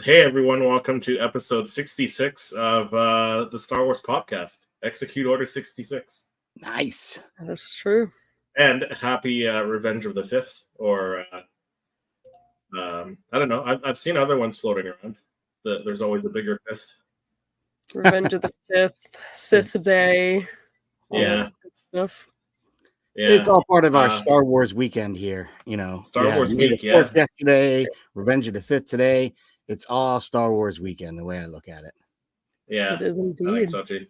Hey everyone, welcome to episode 66 of the Star Wars Popcast. Execute Order 66. Nice. That's true. And happy Revenge of the Fifth, or I don't know. I've seen other ones floating around. There's always a bigger fifth. Revenge of the Fifth, Sith Day, all Yeah, that good stuff. yeah. It's all part of our Star Wars weekend here. Star Wars May the week, yeah. 4th yesterday, Revenge of the 5th today. It's all Star Wars weekend, the way I look at it. Yeah, It is I think indeed. so too.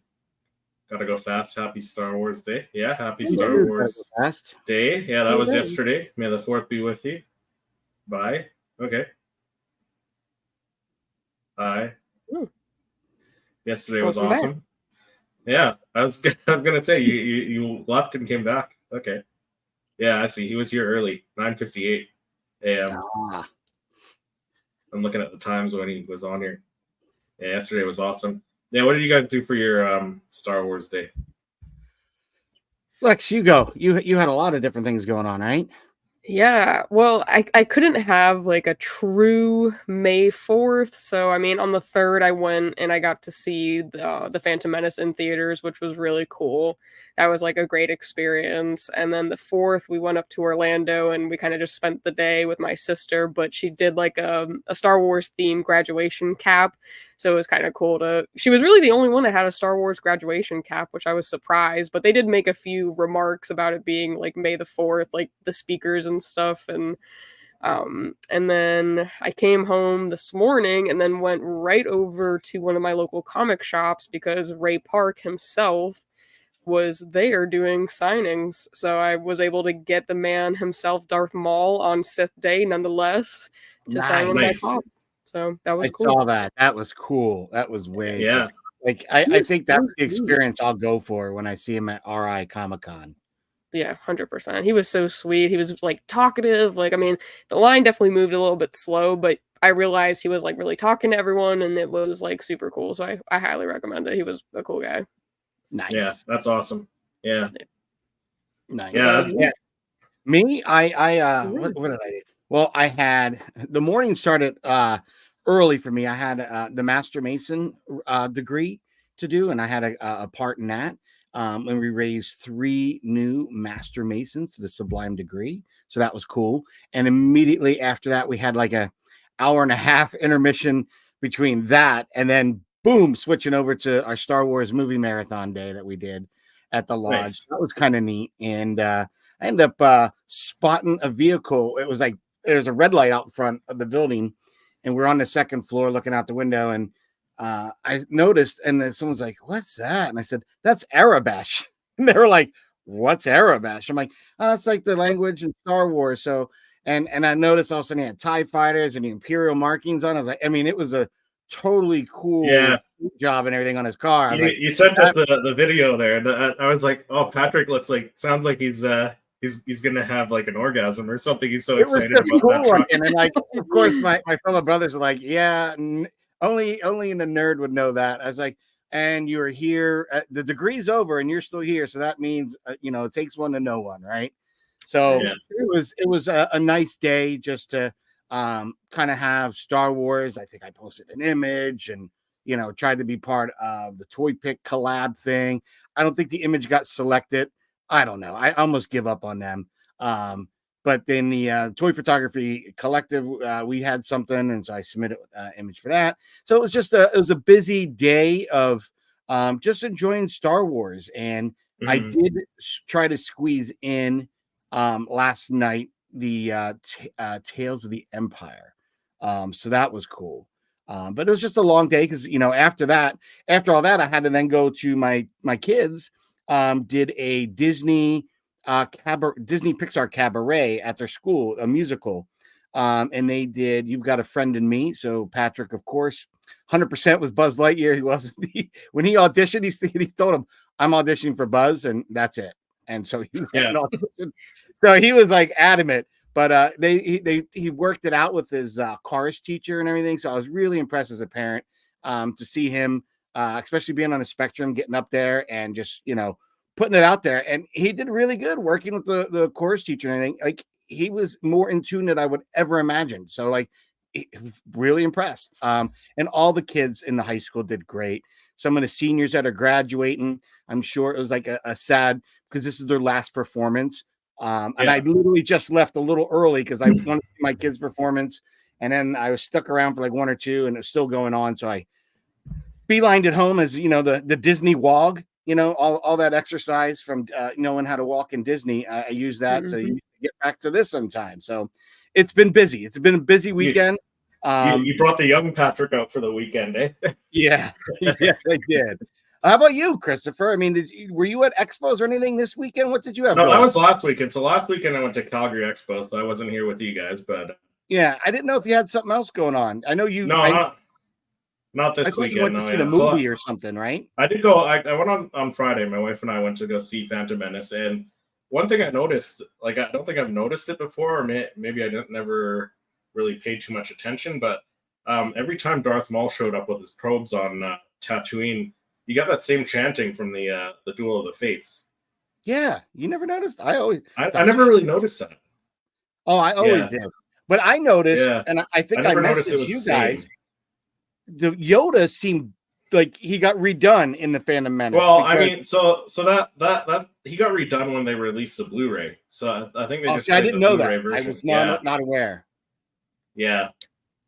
Gotta go fast. Happy Star Wars Day. Yeah, happy You Star do, Wars gotta go fast. Day. Yeah, that was Okay. yesterday. May the 4th be with you. Bye. Okay. Bye. Hmm. Yesterday was Welcome back. awesome. Yeah, I was gonna say you left and came back. Okay. Yeah, I see. He was here early, 9:58 a.m. Ah, I'm looking at the times when he was on here. Yeah, yesterday was awesome. Yeah, what did you guys do for your Star Wars Day? Lex, you go. You had a lot of different things going on, right? Yeah, well, I couldn't have like a true May 4th. So, I mean, on the 3rd, I went and I got to see the Phantom Menace in theaters, which was really cool. That was like a great experience. And then the 4th, we went up to Orlando and we kind of just spent the day with my sister, but she did like a Star Wars themed graduation cap. So it was kind of cool she was really the only one that had a Star Wars graduation cap, which I was surprised, but they did make a few remarks about it being like May the 4th, like the speakers and stuff. And then I came home this morning and then went right over to one of my local comic shops because Ray Park himself was there doing signings. So I was able to get the man himself, Darth Maul, on Sith Day nonetheless to sign one of my Nice. pops. So that was I cool. saw that. That was cool. That was way Yeah. cool. Like I He's think that's so the sweet. experience I'll go for when I see him at RI Comic Con. Yeah, 100%. He was so sweet. He was like talkative. Like, I mean, the line definitely moved a little bit slow, but I realized he was like really talking to everyone and it was like super cool. So I highly recommend it. He was a cool guy. Nice. Yeah, that's awesome. Yeah. Nice. Yeah. Yeah. Me, I Mhm. what did I do? Well, I had the morning started early for me. I had the Master Mason degree to do, and I had a part in that. And we raised 3 new Master Masons to the Sublime degree, so that was cool. And immediately after that, we had like a hour and a half intermission between that, and then boom, switching over to our Star Wars movie marathon day that we did at the lodge. Nice. That was kind of neat, and I ended up spotting a vehicle. It was like there's a red light out front of the building, and we're on the 2nd floor looking out the window, and I noticed, and then someone's like, "What's that?" And I said, "That's Arabash." And they were like, "What's Arabash?" I'm like, "Oh, that's like the language in Star Wars." So, and I noticed all of a sudden he had TIE fighters and the Imperial markings on. I was like, I mean, it was a totally cool Yeah. job and everything on his car. I was like, You sent us the video there, and I was like, "Oh, Patrick sounds like he's gonna have like an orgasm or something." He's so it was excited just about cool that truck. looking. And like, of course, my fellow brothers are like, "Yeah, only in the nerd would know that." I was like, "And you're here. The degree's over, and you're still here. So that means it takes one to know one, right?" So Yeah. it was a nice day just to kind of have Star Wars. I think I posted an image and tried to be part of the Toy Pick collab thing. I don't think the image got selected. I don't know. I almost give up on them. But then the Toy Photography Collective, we had something, and so I submitted an image for that. So it was just it was a busy day of just enjoying Star Wars, and I did try to squeeze in last night the Tales of the Empire. So that was cool. But it was just a long day because after all that, I had to then go to my kids. Did a Disney Pixar cabaret at their school, a musical. And they did You've Got a Friend in Me. So Patrick, of course, 100% was Buzz Lightyear. He wasn't when he auditioned, he told him, "I'm auditioning for Buzz, and that's it." And so he went and auditioned. So he was like adamant. But he worked it out with his chorus teacher and everything. So I was really impressed as a parent to see him, especially being on a spectrum, getting up there and just putting it out there. And he did really good working with the chorus teacher and everything. Like he was more in tune than I would ever imagine. So like really impressed. And all the kids in the high school did great. Some of the seniors that are graduating, I'm sure it was like a sad, because this is their last performance. And I literally just left a little early because I wanted to see my kids' performance. And then I was stuck around for like one or two, and it's still going on. So I beelined it home, as the Disney WOG, all that exercise from knowing how to walk in Disney. I use that to get back to this on time. So it's been busy. It's been a busy weekend. You brought the young Patrick out for the weekend, eh? Yeah. Yes, I did. How about you, Christopher? I mean, were you at expos or anything this weekend? What did you have? No, that was last weekend. So last weekend I went to Calgary Expo, so I wasn't here with you guys. But yeah, I didn't know if you had something else going on. I know you. No, not this I thought weekend. you went to see the movie or something, right? I did go. I went on Friday. My wife and I went to go see Phantom Menace, and one thing I noticed, like I don't think I've noticed it before, or maybe I never really paid too much attention, but every time Darth Maul showed up with his probes on Tatooine, you got that same chanting from the Duel of the Fates. Yeah, you never noticed. I never really noticed that. Oh, I always did, but I noticed, and I think I messaged you guys. The Yoda seemed like he got redone in the Phantom Menace. Well, I mean, so that he got redone when they released the Blu-ray. So I think they just. I didn't know that. Version. I was not aware. Yeah.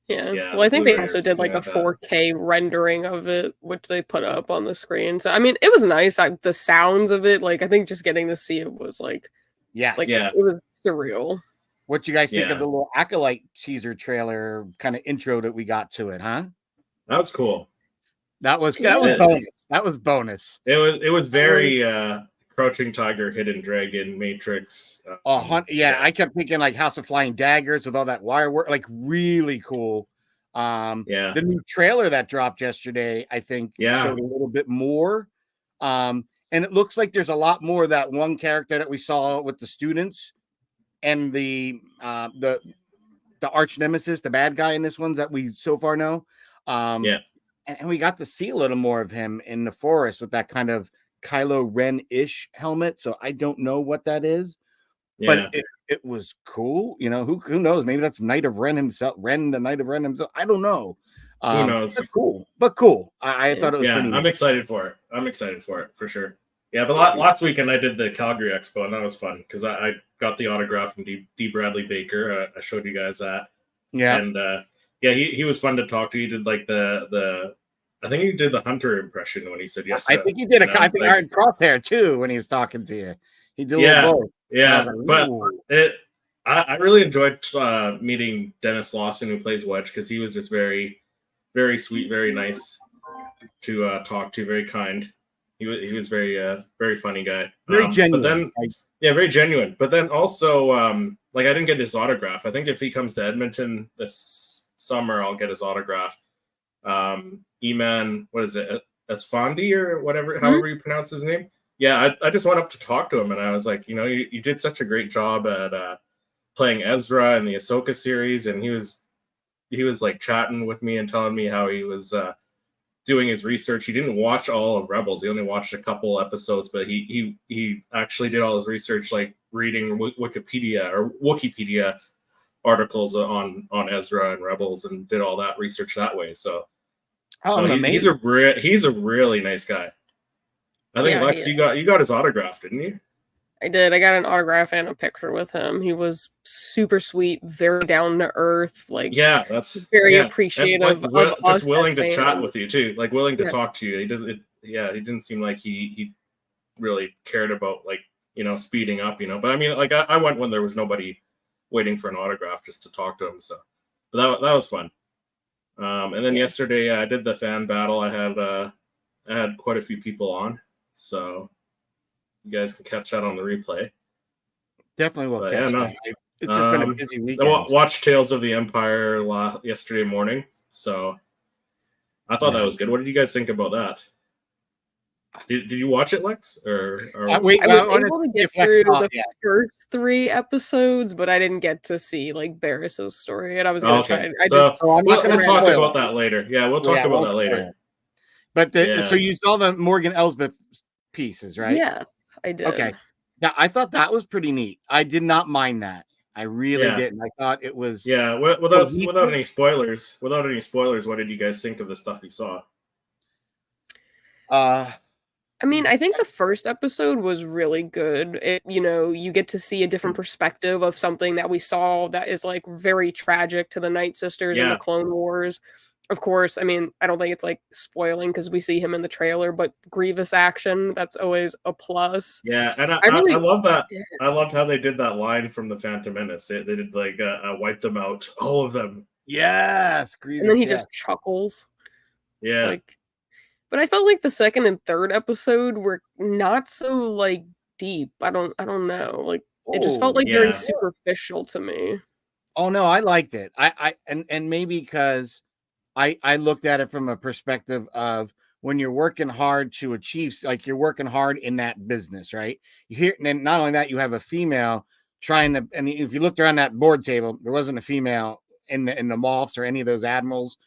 Yeah. Well, I think they also did like a 4K rendering of it, which they put up on the screen. So I mean, it was nice. The sounds of it, like I think just getting to see it was like, it was surreal. What you guys think of the little Acolyte teaser trailer kind of intro that we got to it, huh? That was cool. That was bonus. That was bonus. It was very Crouching Tiger, Hidden Dragon, Matrix. I kept thinking like House of Flying Daggers with all that wire work, like really cool. The new trailer that dropped yesterday, I think, showed a little bit more. And it looks like there's a lot more of that one character that we saw with the students and the arch nemesis, the bad guy in this one that we so far know. And we got to see a little more of him in the forest with that kind of Kylo Ren-ish helmet. So I don't know what that is, but it was cool. Who knows? Maybe that's Knight of Ren himself. Ren, the Knight of Ren himself. I don't know. Who knows? But cool. I thought it was. Yeah, I'm excited for it. I'm excited for it for sure. Yeah, but last weekend I did the Calgary Expo, and that was fun because I got the autograph from D. Bradley Baker. I showed you guys that. Yeah, and he was fun to talk to. He did like I think he did the Hunter impression when he said yes. I think he did I think Iron Crosshair too when he was talking to you. He did a little both. Yeah, so but I really enjoyed meeting Dennis Lawson, who plays Wedge, because he was just very, very sweet, very nice to talk to, very kind. He was very very funny guy, very genuine. But then very genuine. But then also I didn't get his autograph. I think if he comes to Edmonton this summer, I'll get his autograph. Eman, what is it, Esfandi or whatever, however you pronounce his name. Yeah, I just went up to talk to him, and I was like, you did such a great job at playing Ezra in the Ahsoka series, and he was like chatting with me and telling me how he was doing his research. He didn't watch all of Rebels; he only watched a couple episodes, but he actually did all his research, like reading Wikipedia articles on Ezra and Rebels, and did all that research that way. So he's a really nice guy. I think Lex, you got his autograph, didn't you? I did. I got an autograph and a picture with him. He was super sweet, very down to earth. That's very appreciative of us. Just willing to chat with you too, like willing to talk to you. He doesn't. He didn't seem like he really cared about speeding up. But I mean, I went when there was nobody waiting for an autograph just to talk to him. So, but that was fun. And then yesterday I did the fan battle. I had quite a few people on, so you guys can catch that on the replay. Definitely will catch that. It's just been a busy weekend. I watched Tales of the Empire yesterday morning, so I thought that was good. What did you guys think about that? Did you watch it, Lex? Or I was able to get through the first 3 episodes, but I didn't get to see Barris's story, and I was going to try. We'll talk about that later. Yeah, we'll talk about that later. But so you saw the Morgan Elsbeth pieces, right? Yes, I did. Okay, I thought that was pretty neat. I did not mind that. I really didn't. I thought it was without any spoilers. Without any spoilers, what did you guys think of the stuff you saw? I mean, I think the first episode was really good. You get to see a different perspective of something that we saw that is like very tragic to the Night Sisters in the Clone Wars. Of course, I mean, I don't think it's like spoiling because we see him in the trailer, but Grievous action, that's always a plus. Yeah, and I love that. I loved how they did that line from the Phantom Menace. They did like wipe them out, all of them. Yes, Grievous. And then he just chuckles. Yeah. But I felt like the second and third episode were not so like deep. I don't know. Like it just felt like very superficial to me. Oh no, I liked it. And maybe because I looked at it from a perspective of when you're working hard to achieve, like you're working hard in that business, right? You hear, and not only that, you have a female trying to, and if you looked around that board table, there wasn't a female in the Moffs or any of those admirals.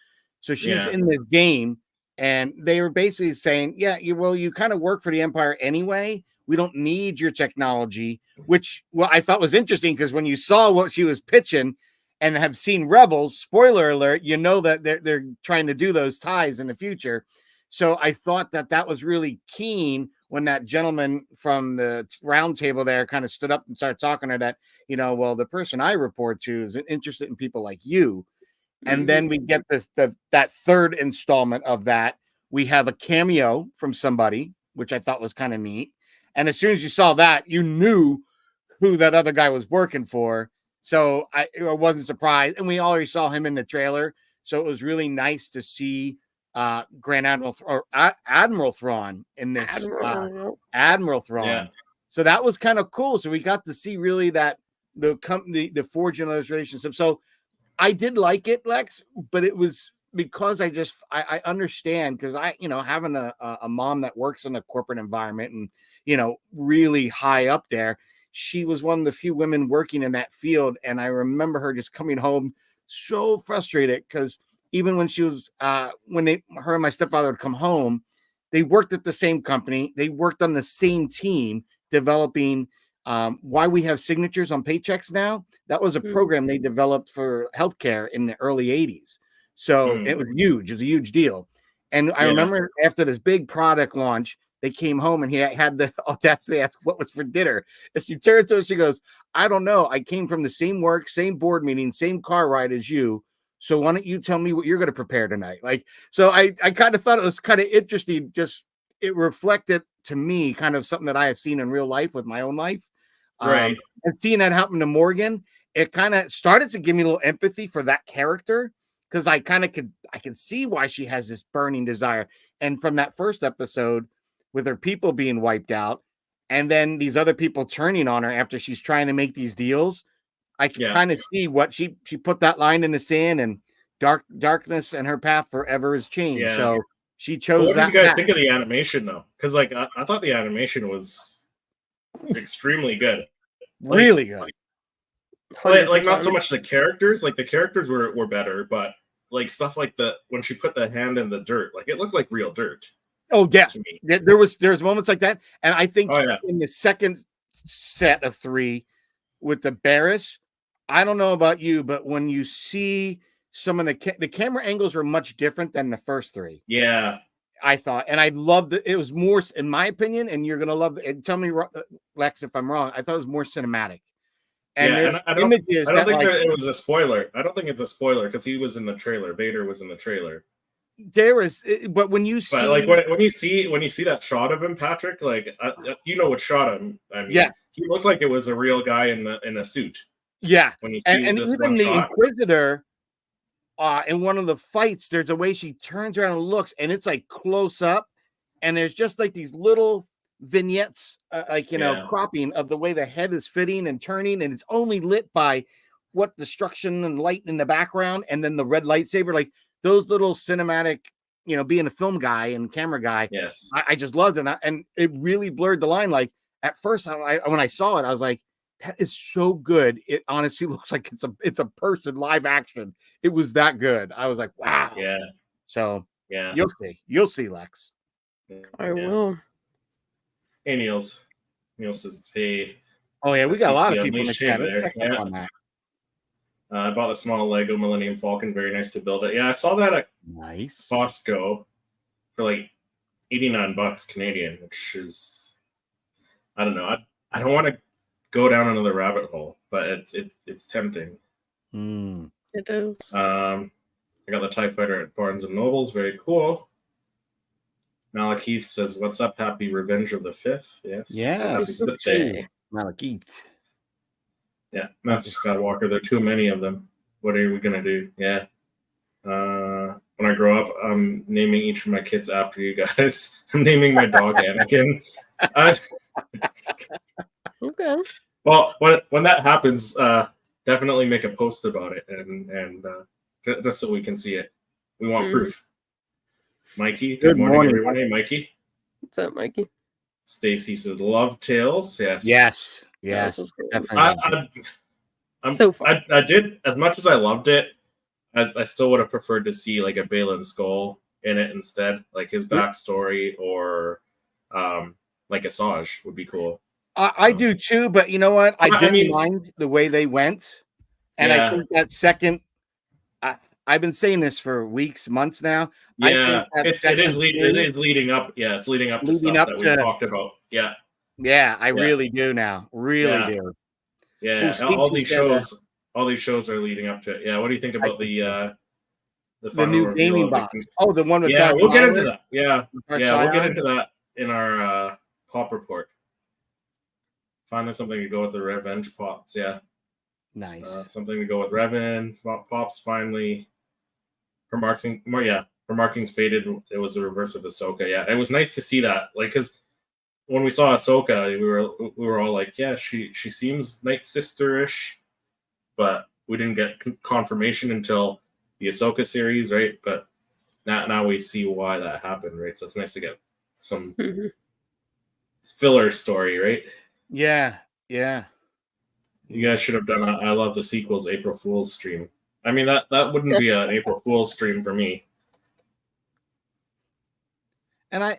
So she's in this game. And they were basically saying, you kind of work for the Empire anyway. We don't need your technology, which I thought was interesting because when you saw what she was pitching and have seen Rebels, spoiler alert, you know that they're trying to do those ties in the future. So I thought that was really keen when that gentleman from the round table there kind of stood up and started talking to her that, the person I report to is interested in people like you. And then we get that third installment of that. We have a cameo from somebody, which I thought was kind of neat. And as soon as you saw that, you knew who that other guy was working for. So I wasn't surprised. And we already saw him in the trailer. So it was really nice to see Grand Admiral or Admiral Thrawn in this. Admiral Thrawn. Yeah. So that was kind of cool. So we got to see really that the forging of those relationships. So I did like it, Lex, but it was because I understand because having a mom that works in a corporate environment and, really high up there, she was one of the few women working in that field. And I remember her just coming home so frustrated because even when she was, her and my stepfather would come home, they worked at the same company. They worked on the same team developing why we have signatures on paychecks now. That was a program they developed for healthcare in the early 80s. So it was huge. It was a huge deal. And I remember after this big product launch, they came home and he had the audacity to ask what was for dinner. And she turns to him, she goes, I don't know. I came from the same work, same board meeting, same car ride as you. So why don't you tell me what you're going to prepare tonight? So I kind of thought it was kind of interesting. Just it reflected to me kind of something that I have seen in real life with my own life. Right. And seeing that happen to Morgan, it kind of started to give me a little empathy for that character because I can see why she has this burning desire. And from that first episode with her people being wiped out and then these other people turning on her after she's trying to make these deals, I can kind of see what she put that line in the sand and darkness and her path forever has changed. Yeah. So she chose what that. What did you guys think of the animation though? Because I thought the animation was extremely good. Really good. Like not so much the characters. Like the characters were better, but like stuff like when she put the hand in the dirt, like it looked like real dirt. Oh yeah, there's moments like that, and I think in the second set of 3 with the Barris, I don't know about you, but when you see some of the camera angles were much different than the first 3. Yeah. I thought, and I loved it. It was more, in my opinion, and you're going to love it. And tell me, Lex, if I'm wrong. I thought it was more cinematic. And I don't think that it was a spoiler. I don't think it's a spoiler because he was in the trailer. Vader was in the trailer. There is, but when you see, like when you see that shot of him, Patrick, like you know what shot him. I mean, he looked like it was a real guy in a suit. Yeah, when you see and even the shot. Inquisitor. In one of the fights, there's a way she turns around and looks, and it's like close up, and there's just like these little vignettes, cropping of the way the head is fitting and turning, and it's only lit by what destruction and light in the background, and then the red lightsaber, like those little cinematic, being a film guy and camera guy. Yes, I just loved it, and it really blurred the line. Like at first, when I saw it, I was like, that is so good. It honestly looks like it's a person live action. It was that good. I was like, wow. Yeah. So you'll see, Lex. I will. Hey, Niels. Niels says, hey. Oh yeah, we got a lot of people in the chat. On that. I bought the small Lego Millennium Falcon. Very nice to build it. Yeah, I saw that at Nice. Costco for like $89 Canadian, which is, I don't know. I don't want to go down another rabbit hole, but it's tempting. It is. I got the TIE Fighter at Barnes and Nobles. Very cool. Malakith says, "What's up? Happy Revenge of the 5th." Yes. Yeah. Happy Sith Day. Malakith. Yeah. Master Skywalker. There are too many of them. What are we gonna do? Yeah. When I grow up, I'm naming each of my kids after you guys. I'm naming my dog Anakin. Okay. Well, when that happens, definitely make a post about it, and just so we can see it. We want proof. Mikey, good morning, everyone. Hey, Mikey. What's up, Mikey? Stacy says, "Love Tales." Yes. Yes. Yeah, Definitely. So far. I did, as much as I loved it, I still would have preferred to see like a Balin Skull in it instead, like his backstory, or like Asajj would be cool. I do too, but you know what? I didn't mind the way they went, and I think that second. I've been saying this for weeks, months now. Yeah, I think it is leading up. Yeah, it's leading up to stuff that we talked about. Yeah. Yeah, I really do now. Really do. Yeah, all these shows are leading up to it. Yeah, what do you think about the new gaming box? Oh, the one with we'll get into that. Yeah, we'll get into that in our pop report. Finally, something to go with the Revenge Pops. Yeah, nice. Something to go with Revan Pops. Finally, her markings faded. It was the reverse of Ahsoka. Yeah, it was nice to see that. Like, because when we saw Ahsoka, we were all like, yeah, she seems Night Sister-ish, but we didn't get confirmation until the Ahsoka series, right? But now we see why that happened, right? So it's nice to get some filler story, right? Yeah. You guys should have done a I love the sequels April Fool's stream. I mean, that wouldn't be an April Fool's stream for me. And I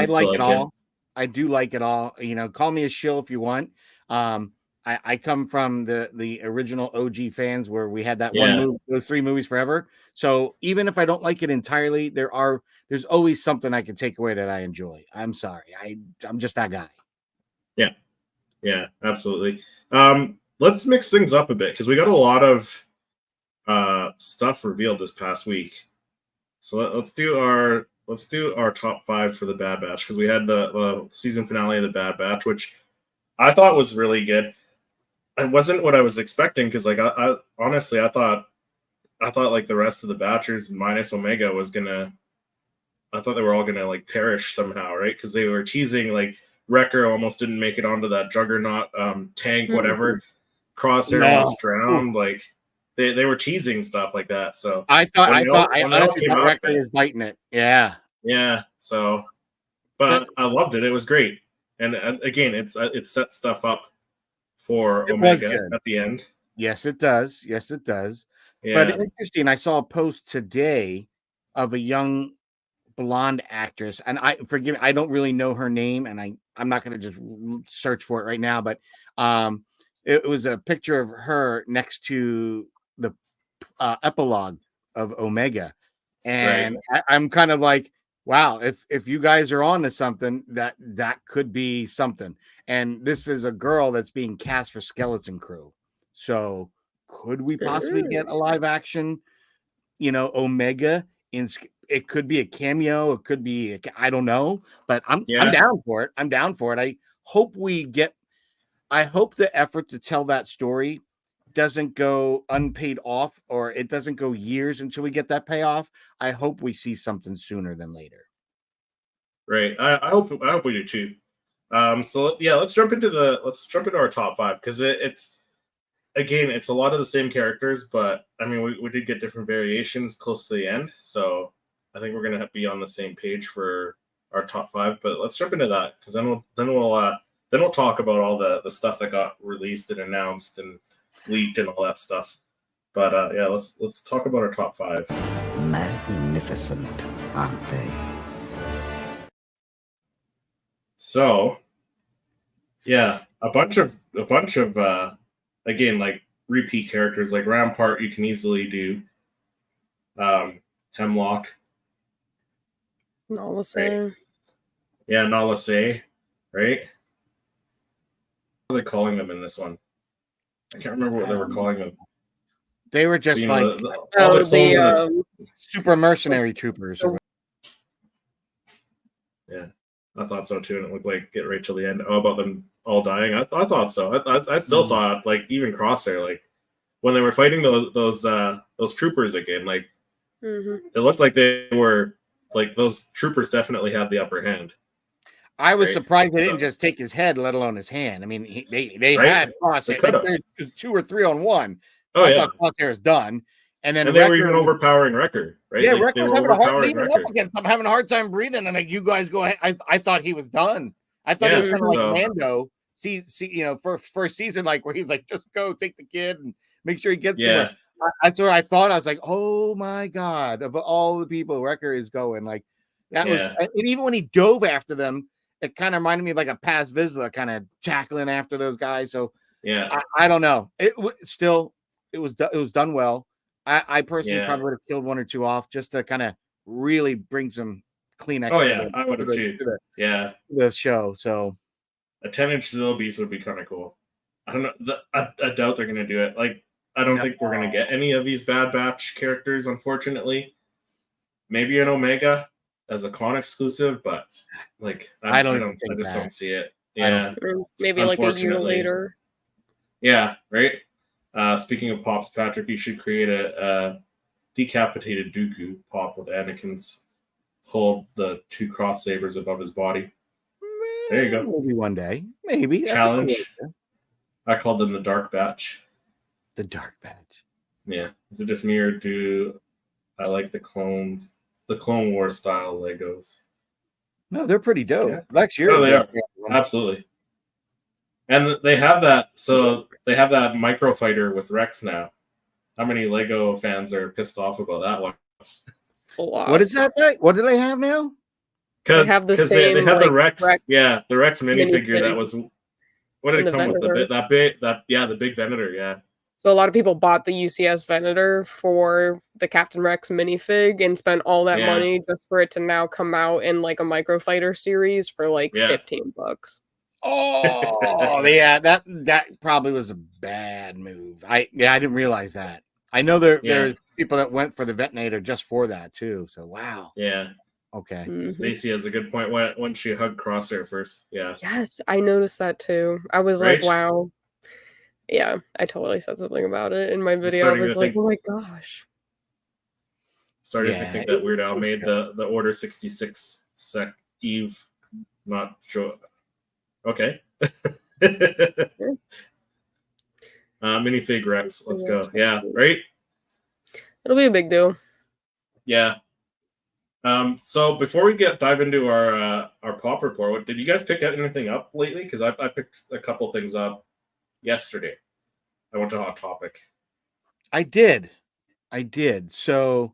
like it all. I do like it all. You know, call me a shill if you want. I come from the original OG fans where we had that one movie, those 3 movies forever. So even if I don't like it entirely, there's always something I can take away that I enjoy. I'm sorry. I'm just that guy. Yeah, absolutely. Let's mix things up a bit because we got a lot of stuff revealed this past week. So let's do our top 5 for the Bad Batch, because we had the season finale of the Bad Batch, which I thought was really good. It wasn't what I was expecting, because like I honestly I thought like the rest of the Batchers minus Omega I thought they were all gonna like perish somehow, right? Because they were teasing like Wrecker almost didn't make it onto that Juggernaut tank, whatever. Crosshair almost drowned. Like they were teasing stuff like that. So I honestly thought Wrecker was biting it. Yeah. So, but I loved it. It was great. And again, it set stuff up for Omega at the end. Yes, it does. Yeah. But interesting. I saw a post today of a young blonde actress, and I don't really know her name, and I'm not going to just search for it right now, but it was a picture of her next to the epilogue of Omega, and I'm kind of like, wow, if you guys are on to something, that could be something. And this is a girl that's being cast for Skeleton Crew, so could we possibly get a live action, Omega in? It could be a cameo. It could be, I don't know, but I'm down for it. I hope the effort to tell that story doesn't go unpaid off, or it doesn't go years until we get that payoff. I hope we see something sooner than later. Right. I hope we do too. So yeah, let's jump into our top 5, because it's a lot of the same characters, but I mean we did get different variations close to the end, so I think we're gonna be on the same page for our top 5. But let's jump into that, because then we'll talk about all the stuff that got released and announced and leaked and all that stuff. But let's talk about our top 5. Magnificent, aren't they? So, yeah, a bunch of again, like repeat characters like Rampart. You can easily do Hemlock. Nala Right. Yeah, Nala Se, right? What are they calling them in this one? I can't remember what they were calling them. They were just But, you know, like all the clones in the super mercenary troopers. Yeah, I thought so too, and it looked like get right till the end. Oh, about them all dying. I thought so. I still thought, like, even Crosshair, like when they were fighting those troopers again, like it looked like they were like those troopers definitely had the upper hand. I was Right? surprised they didn't So- just take his head, let alone his hand. I mean, they Right? had Crosshair. They could've. There's 2 or 3 on one. Oh I yeah, thought Crosshair is done, and then and they were Wrecker even overpowering Wrecker, right? Yeah, Like, Wrecker they was were having a hard overpowering leaving up Wrecker. against. I'm having a hard time breathing, and like, you guys go ahead. I thought he was done. I thought he Yeah, was kind of like so- Mando. See, you know, for first season, like where he's like, just go take the kid and make sure he gets Yeah, somewhere. That's what I thought. I was like, oh my god, of all the people, Wrecker is going like that was. Yeah. And even when he dove after them, it kind of reminded me of like a Paz Vizsla kind of tackling after those guys. So yeah, I don't know. It was done well. I personally Yeah. probably would have killed 1 or 2 off just to kind of really bring some Kleenex. Oh to yeah, the- I would have to too. the- Yeah, the show. So a 10-inch Zilbeast would be kind of cool. I don't know. I doubt they're gonna do it. Like, I don't think we're gonna get any of these Bad Batch characters, unfortunately. Maybe an Omega as a con exclusive, but like I just don't see it. Yeah, Maybe like a year Unfortunately. later. yeah, right. Speaking of pops, Patrick, you should create a decapitated Dooku pop with Anakin's hold the 2 cross sabers above his body. There you go. Maybe one day. Maybe that's a Challenge. cool idea. I called them the Dark Batch. The Dark Badge. Yeah. Is it just me, or do I like the Clone Wars style Legos? No, they're pretty dope. Yeah. Next year, Oh, they are. Absolutely. And they have that. So they have that microfighter with Rex now. How many Lego fans are pissed off about that one? A lot. What is that? What do they have now? They have the same, they had the like, Rex. Yeah, the Rex minifigure minifig. that was. What did And it the come with? Venator. The big Venator. Yeah. So a lot of people bought the UCS Venator for the Captain Rex minifig and spent all that Yeah. money just for it to now come out in like a microfighter series for like Yeah. $15. Oh, yeah, that probably was a bad move. I didn't realize that. I know there's people that went for the Venator just for that too. So wow. Yeah. Okay. Mhm. Stacy has a good point when she hugged Crosshair first. Yeah. Yes, I noticed that too. I was Right? like, wow. Yeah, I totally said something about it in my video. I starting was to like, think- oh my gosh. Starting Yeah, to think that Weird Al was made the Order 66 sec Eve, not Joe. Okay. Minifig Rex. Let's go. Yeah. Right. It'll be a big deal. Yeah. So before we dive into our pop report, did you guys pick anything up lately? Because I picked a couple things up yesterday. I went to Hot Topic. I did. So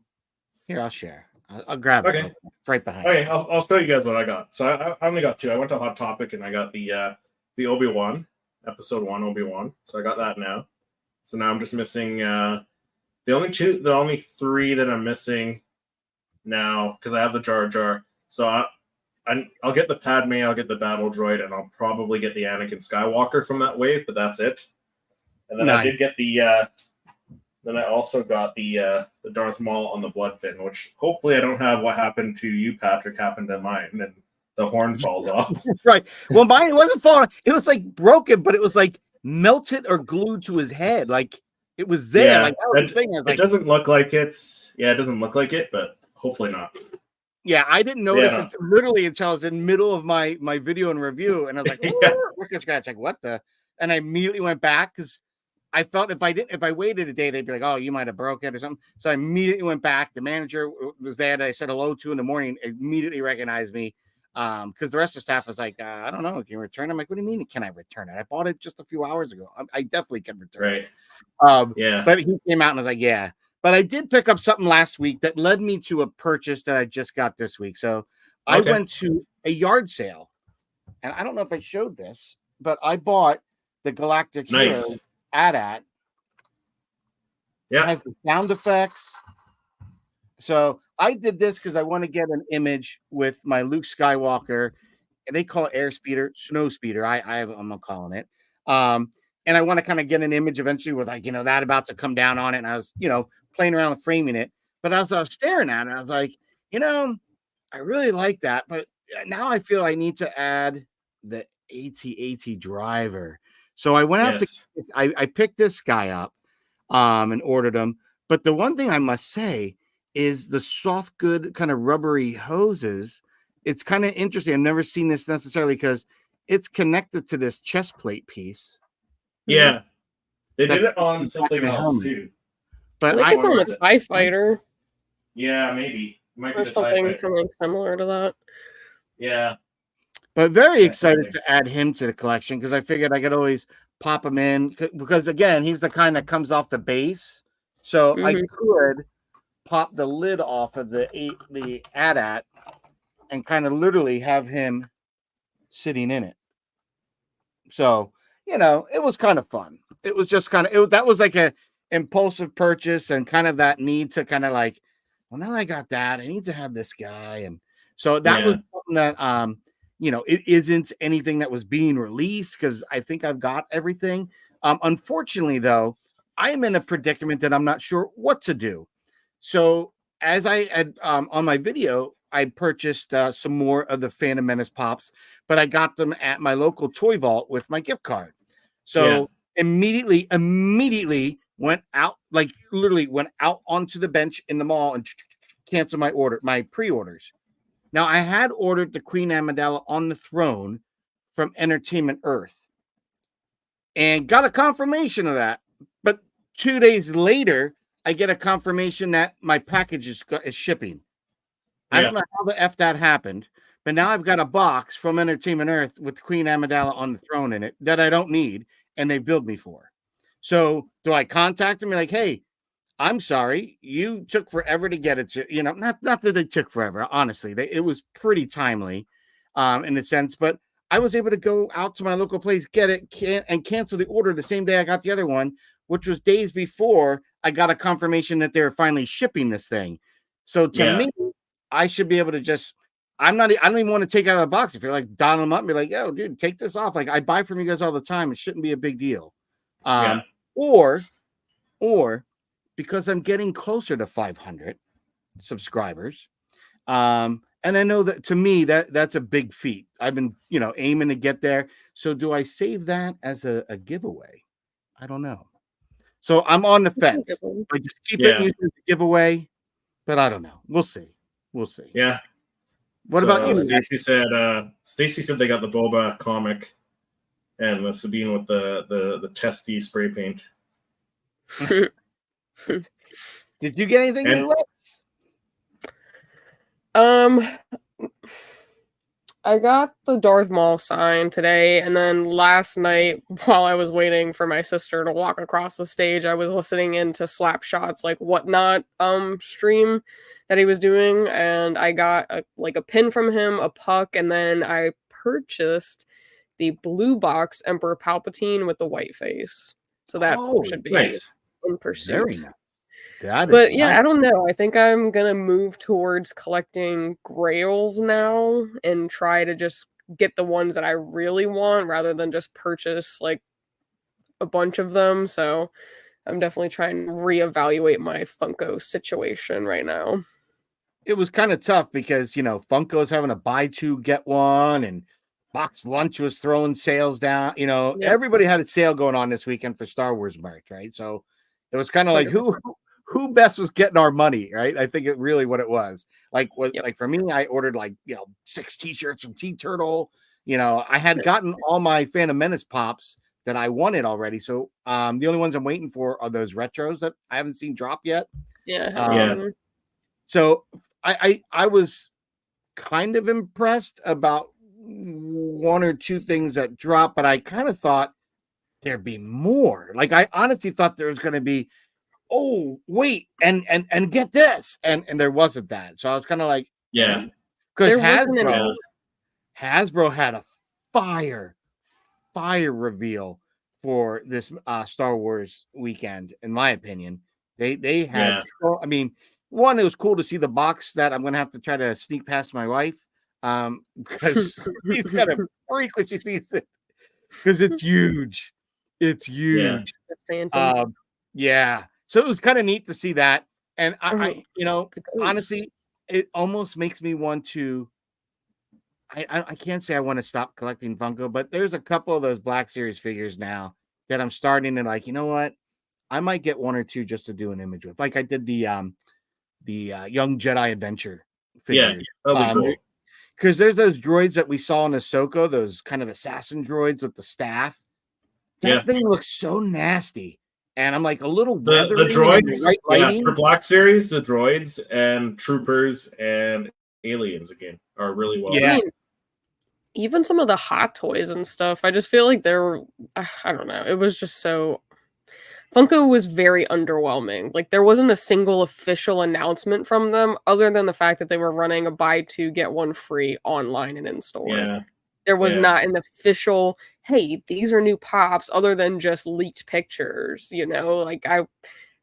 here, I'll share. I'll grab Okay. it right behind. Okay, I'll show you guys what I got. So I only got 2. I went to Hot Topic and I got the Obi-Wan, episode 1 Obi-Wan. So I got that now. So now I'm just missing the only 3 that I'm missing now, because I have the Jar Jar. So I'll get the Padme, I'll get the Battle Droid, and I'll probably get the Anakin Skywalker from that wave, but that's it. And then I did get the then I also got the Darth Maul on the Blood Fin, which hopefully I don't have what happened to you, Patrick, happened to mine, and the horn falls off. Right. Well, mine wasn't falling. It was like broken, but it was like melted or glued to his head. Like it was there. Yeah, like that was the thing. I was it like, doesn't look like it doesn't look like it, but hopefully not. yeah, I didn't notice Yeah. it literally until I was in the middle of my video and review, and I was like, Yeah. record scratch, like what the? And I immediately went back because I felt if I waited a day, they'd be like, oh, you might have broke it or something. So I immediately went back. The manager was there that I said hello to in the morning, immediately recognized me. Because the rest of the staff was like, I don't know, can you return it? I'm like, what do you mean can I return it? I bought it just a few hours ago. I definitely can return it. Right. Yeah. But he came out and was like, yeah. But I did pick up something last week that led me to a purchase that I just got this week. So I Okay. went to a yard sale, and I don't know if I showed this, but I bought the Galactic Hero Nice. AT-AT It has the sound effects. So I did this because I want to get an image with my Luke Skywalker, and they call it airspeeder, snow speeder. I'm not calling it. And I want to kind of get an image eventually with like, that about to come down on it. And I was, playing around with framing it. But as I was staring at it, I was like, I really like that. But now I feel I need to add the AT-AT driver. So I went out I picked this guy up and ordered him. But the one thing I must say is the soft good kind of rubbery hoses. It's kind of interesting. I've never seen this necessarily because it's connected to this chest plate piece. Yeah. They did it on something else too. But I think it's on a TIE fighter. Yeah, maybe. Or something similar to that. Yeah. But very excited to add him to the collection because I figured I could always pop him in because again, he's the kind that comes off the base. So I could pop the lid off of the AT-AT and kind of literally have him sitting in it. So, it was kind of fun. It was just that was like a impulsive purchase and kind of that need to kind of like, well, now I got that, I need to have this guy. And so that was something that, it isn't anything that was being released because I think I've got everything. Unfortunately, though, I'm in a predicament that I'm not sure what to do. So as I had on my video, I purchased some more of the Phantom Menace Pops, but I got them at my local toy vault with my gift card. So immediately went out, like literally went out onto the bench in the mall and canceled my pre-orders. Now I had ordered the Queen Amidala on the throne from Entertainment Earth and got a confirmation of that. But 2 days later, I get a confirmation that my package is shipping. I don't know how the F that happened, but now I've got a box from Entertainment Earth with Queen Amidala on the throne in it that I don't need, and they billed me for. So do I contact them and be like, hey, I'm sorry, you took forever to get it to, not that they took forever, honestly. It was pretty timely in a sense, but I was able to go out to my local place, get it, and cancel the order the same day I got the other one, which was days before I got a confirmation that they were finally shipping this thing. So to me, I should be able to just, I don't even want to take it out of the box. If you're like dialing them up and be like, yo, dude, take this off. Like I buy from you guys all the time. It shouldn't be a big deal. Or because I'm getting closer to 500 subscribers. And I know that to me, that's a big feat. I've been, aiming to get there. So do I save that as a giveaway? I don't know. So I'm on the fence. I just keep it using the giveaway, but I don't know. We'll see. Yeah. What about you? Stacy said they got the Boba comic and the Sabine with the testy spray paint. Did you get anything new, Lex? I got the Darth Maul sign today, and then last night, while I was waiting for my sister to walk across the stage, I was listening into Slapshot's like Whatnot stream that he was doing, and I got a pin from him, a puck, and then I purchased the blue box Emperor Palpatine with the white face. So that should be nice. In pursuit. Very nice. But yeah, I don't know. I think I'm gonna move towards collecting grails now and try to just get the ones that I really want rather than just purchase like a bunch of them. So I'm definitely trying to reevaluate my Funko situation right now. It was kind of tough because Funko's having a buy two get one, and Box Lunch was throwing sales down. Everybody had a sale going on this weekend for Star Wars merch, right? So it was kind of like who best was getting our money, right? I think it really what it was. Like for me, I ordered 6 t-shirts from T-Turtle. I had gotten all my Phantom Menace pops that I wanted already. So the only ones I'm waiting for are those retros that I haven't seen drop yet. So I was kind of impressed about 1 or 2 things that dropped, but I kind of thought there'd be more. Like I honestly thought there was going to be, oh wait, and get this, and there wasn't that. So I was kind of like, because Hasbro had a fire reveal for this Star Wars weekend, in my opinion. They had. Yeah. So, I mean, one, it was cool to see the box that I'm gonna have to try to sneak past my wife, because she's gonna freak when she sees it because it's huge. It's Yeah. huge. The Phantom. Yeah. So it was kind of neat to see that, and I The ghost. honestly, it almost makes me want to. I can't say I want to stop collecting Funko, but there's a couple of those Black Series figures now that I'm starting to like. You know what? I might get one or two just to do an image with, like I did the Young Jedi Adventure Yeah, figures. that'll be cool. Because there's those droids that we saw in Ahsoka, those kind of assassin droids with the staff. That thing looks so nasty, and I'm like a little The weathery. droids, Right lighting. for Black Series, the droids and troopers and aliens again are really well. Yeah. I mean, even some of the Hot Toys and stuff, I just feel like they're, I don't know, it was just so. Funko was very underwhelming. Like, there wasn't a single official announcement from them other than the fact that they were running a buy two get one free online and in store. Yeah. There was Yeah. not an official, hey, these are new pops, other than just leaked pictures, you know? Like, I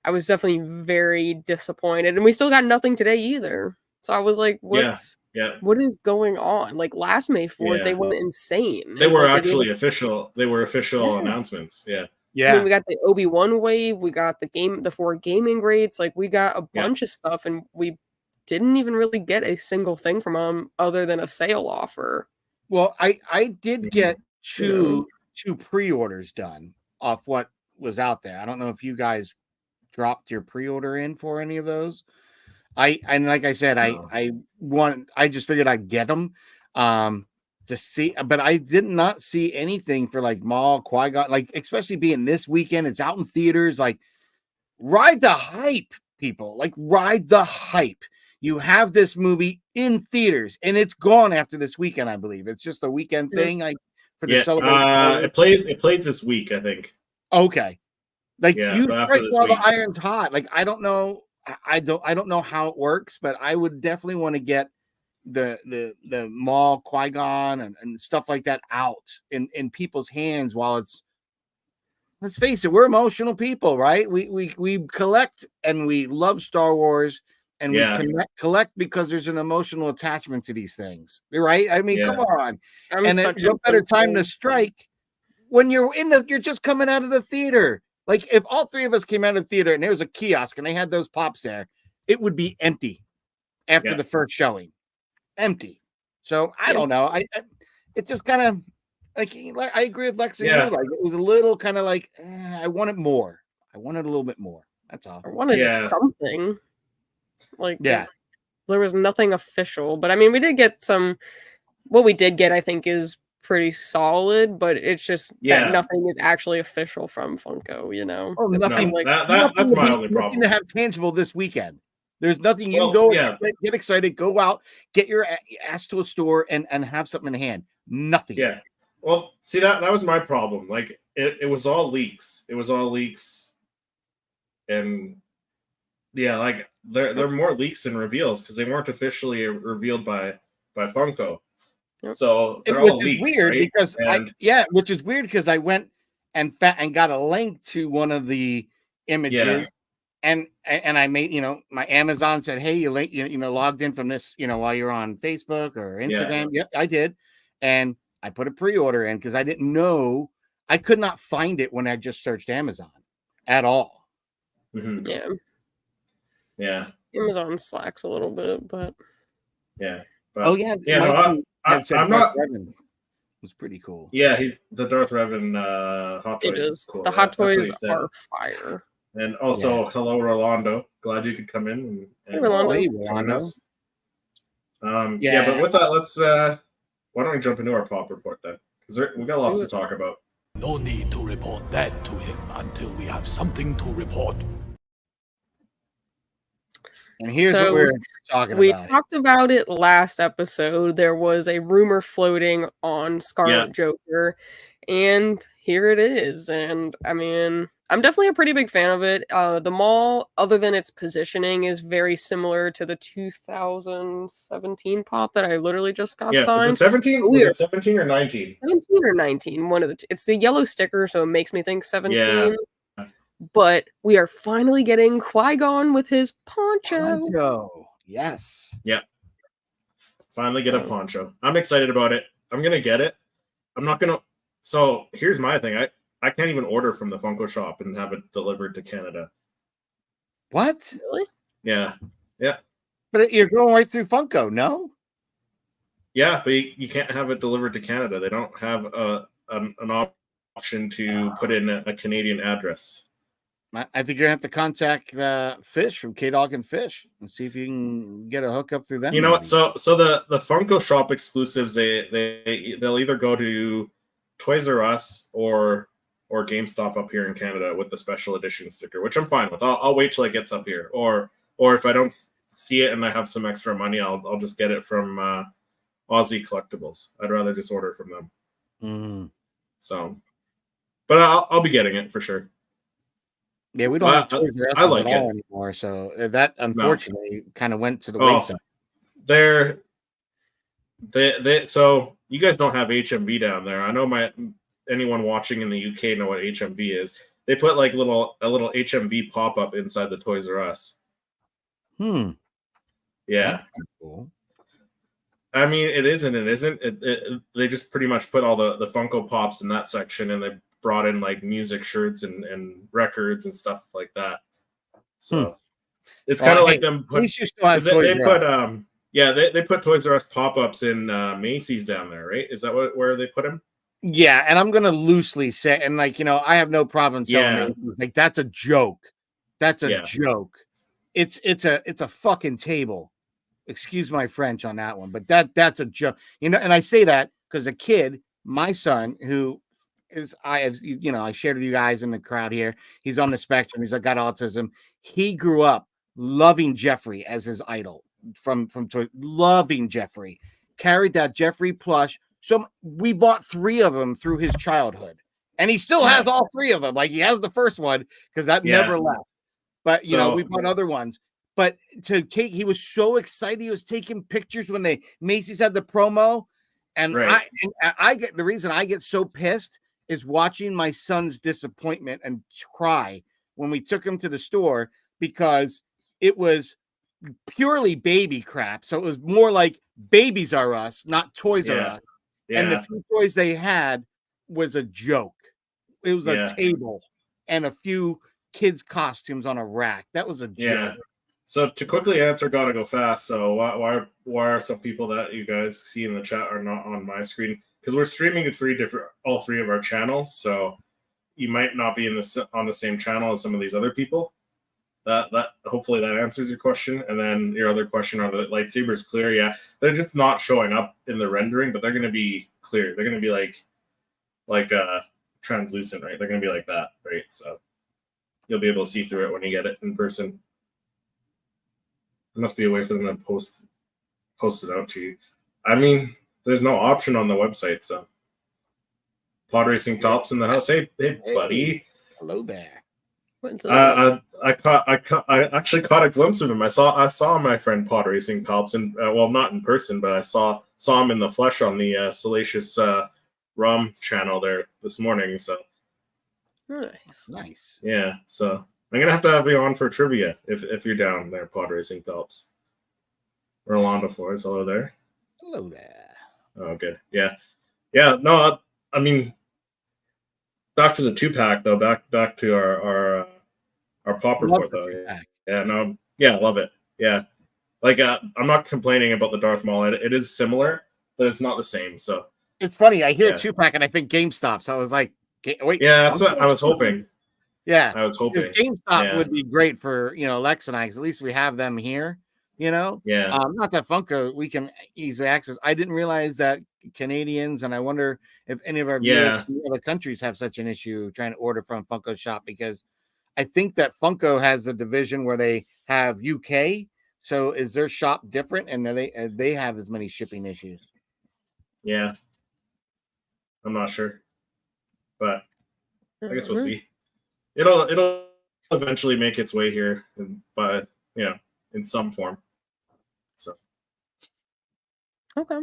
was definitely very disappointed. And we still got nothing today either. So I was like, what is going on? Like, last May 4th, they went insane. They And, were like, actually official. They were official announcements. Yeah. I mean, we got the Obi-Wan wave, we got the 4 gaming grades, like we got a bunch of stuff, and we didn't even really get a single thing from them other than a sale offer. Well, I did get two pre-orders done off what was out there. I don't know if you guys dropped your pre-order in for any of those. And like I said, I just figured I'd get them. To see, but I did not see anything for like Maul, Qui-Gon, like especially being this weekend, it's out in theaters. Like, ride the hype, people. Like, ride the hype. You have this movie in theaters, and it's gone after this weekend. I believe it's just a weekend thing. Like for the celebration. It plays this week, I think. Okay, like you strike while the iron's hot. Like I don't know how it works, but I would definitely want to get the Maul, Qui-Gon and stuff like that out in people's hands while it's, let's face it, we're emotional people, right? We collect and we love Star Wars, and we collect because there's an emotional attachment to these things, right? I mean, come on. And then what better time to strike when you're just coming out of the theater. Like, if all three of us came out of the theater and there was a kiosk and they had those pops there, it would be empty after the first showing. Empty. So I don't know. It just kind of like I agree with Lex and you. Like, it was a little kind of like I wanted more. I wanted a little bit more. That's all. I wanted something. Like, there was nothing official, but I mean, we did get some. What we did get, I think, is pretty solid, but it's just that nothing is actually official from Funko. You know, nothing. That's my only problem. Nothing to have tangible this weekend. There's nothing you can go get excited, go out, get your ass to a store and have something in hand. Nothing. Yeah. Well, see, that was my problem. Like, it was all leaks. It was all leaks. And like there are more leaks than reveals because they weren't officially revealed by Funko. Yep. So they're all leaks, weird, right? because which is weird because I went and got a link to one of the images. Yeah. And I made, my Amazon said, hey, you logged in from this, while you're on Facebook or Instagram. Yep, I did. And I put a pre-order in because I didn't know. I could not find it when I just searched Amazon at all. Mm-hmm. Yeah. Yeah. Amazon slacks a little bit, but. Yeah. But, I'm not. Revan was pretty cool. Yeah, he's the Darth Revan Hot Toys. It is. Cool. The Hot Toys are fire. And also, hello, Rolando. Glad you could come in. Hey, Rolando. Hey, Rolando. But with that, let's. Why don't we jump into our pop report then? Because we got lots to talk about. No need to report that to him until we have something to report. And here's what we're talking about. We talked about it last episode. There was a rumor floating on Scarlet Joker, and here it is. And I mean, I'm definitely a pretty big fan of it. The Maul, other than its positioning, is very similar to the 2017 pop that I literally just got signed. Is it 17? Was it 17 or 19? 17 or 19, one of the two. It's the yellow sticker, so it makes me think 17. Yeah. but we are finally getting Qui-Gon with his poncho. Poncho. Yes. Yeah. Finally get a So- poncho. I'm excited about it. I'm gonna get it. I'm not gonna. So here's my thing. I can't even order from the Funko shop and have it delivered to Canada. What? Really? Yeah. Yeah. But you're going right through Funko, no? Yeah, but you can't have it delivered to Canada. They don't have an option to put in a Canadian address. I think you're gonna have to contact Fish from K-Dog and Fish and see if you can get a hookup through them. You know what? maybe. So the Funko shop exclusives they'll either go to Toys R Us or GameStop up here in Canada with the special edition sticker, which I'm fine with. I'll wait till it gets up here, or if I don't see it and I have some extra money, I'll just get it from Aussie Collectibles. I'd rather just order from them. Mm. So, but I'll be getting it for sure. Yeah, we don't have Toys R Us I like at all anymore, so that unfortunately kind of went to the wayside. So you guys don't have HMV down there. I know anyone watching in the UK know what HMV is. They put like a little HMV pop up inside the Toys R Us. Yeah. Yeah. Cool. I mean, it is and it isn't. They just pretty much put all the Funko Pops in that section, and they brought in like music shirts and records and stuff like that. So it's kind of like them At least you still have they Toys R Us. put they put Toys R Us pop-ups in Macy's down there, right? Is that where they put them? Yeah, and I'm gonna loosely say, and like I have no problem telling Macy's, like that's a joke. That's a joke. It's a fucking table. Excuse my French on that one, but that's a joke. And I say that because a kid, my son, who is I shared with you guys in the crowd here. He's on the spectrum. He's got autism. He grew up loving Jeffrey as his idol from loving Jeffrey. Carried that Jeffrey plush. So we bought 3 of them through his childhood, and he still has all 3 of them. Like he has the first one because that never left. But we bought other ones. But he was so excited. He was taking pictures when Macy's had the promo, and I get the reason I get so pissed is watching my son's disappointment and cry when we took him to the store because it was purely baby crap. So it was more like Babies R Us, not Toys R Us. Yeah. And the few toys they had was a joke. It was a table and a few kids' costumes on a rack. That was a joke. Yeah. So to quickly answer, gotta go fast. So why are some people that you guys see in the chat are not on my screen? Because we're streaming to all three of our channels. So you might not be on the same channel as some of these other people. That hopefully that answers your question. And then your other question, are the lightsabers clear? Yeah, they're just not showing up in the rendering, but they're going to be clear. They're going to be like translucent, right? They're going to be like that, right? So you'll be able to see through it when you get it in person. There must be a way for them to post it out to you. I mean, there's no option on the website, so. Pod Racing Tops in the house. Hey, buddy. Hello there. I actually caught a glimpse of him. I saw my friend Pod Racing Tops, and well, not in person, but I saw him in the flesh on the Salacious Rum channel there this morning. So nice. Yeah, so I'm gonna have you on for trivia if you're down there, Pod Racing Tops. Rolando Flores, hello there. Hello there. Oh, good. Yeah. No, I mean, back to the 2-pack though. Back to our pop report though. Yeah, love it. Yeah, like I'm not complaining about the Darth Maul. It is similar, but it's not the same. So it's funny. I hear 2-pack and I think GameStop. So I was like, wait. Yeah, that's what I was hoping. Yeah, I was hoping GameStop would be great for Lex and I, because at least we have them here. Yeah. Not that Funko we can easily access. I didn't realize that Canadians, and I wonder if any of our viewers from other countries have such an issue trying to order from Funko Shop, because I think that Funko has a division where they have UK. So is their shop different, and they have as many shipping issues? Yeah, I'm not sure, but I guess we'll see. It'll eventually make its way here, but in some form. So okay.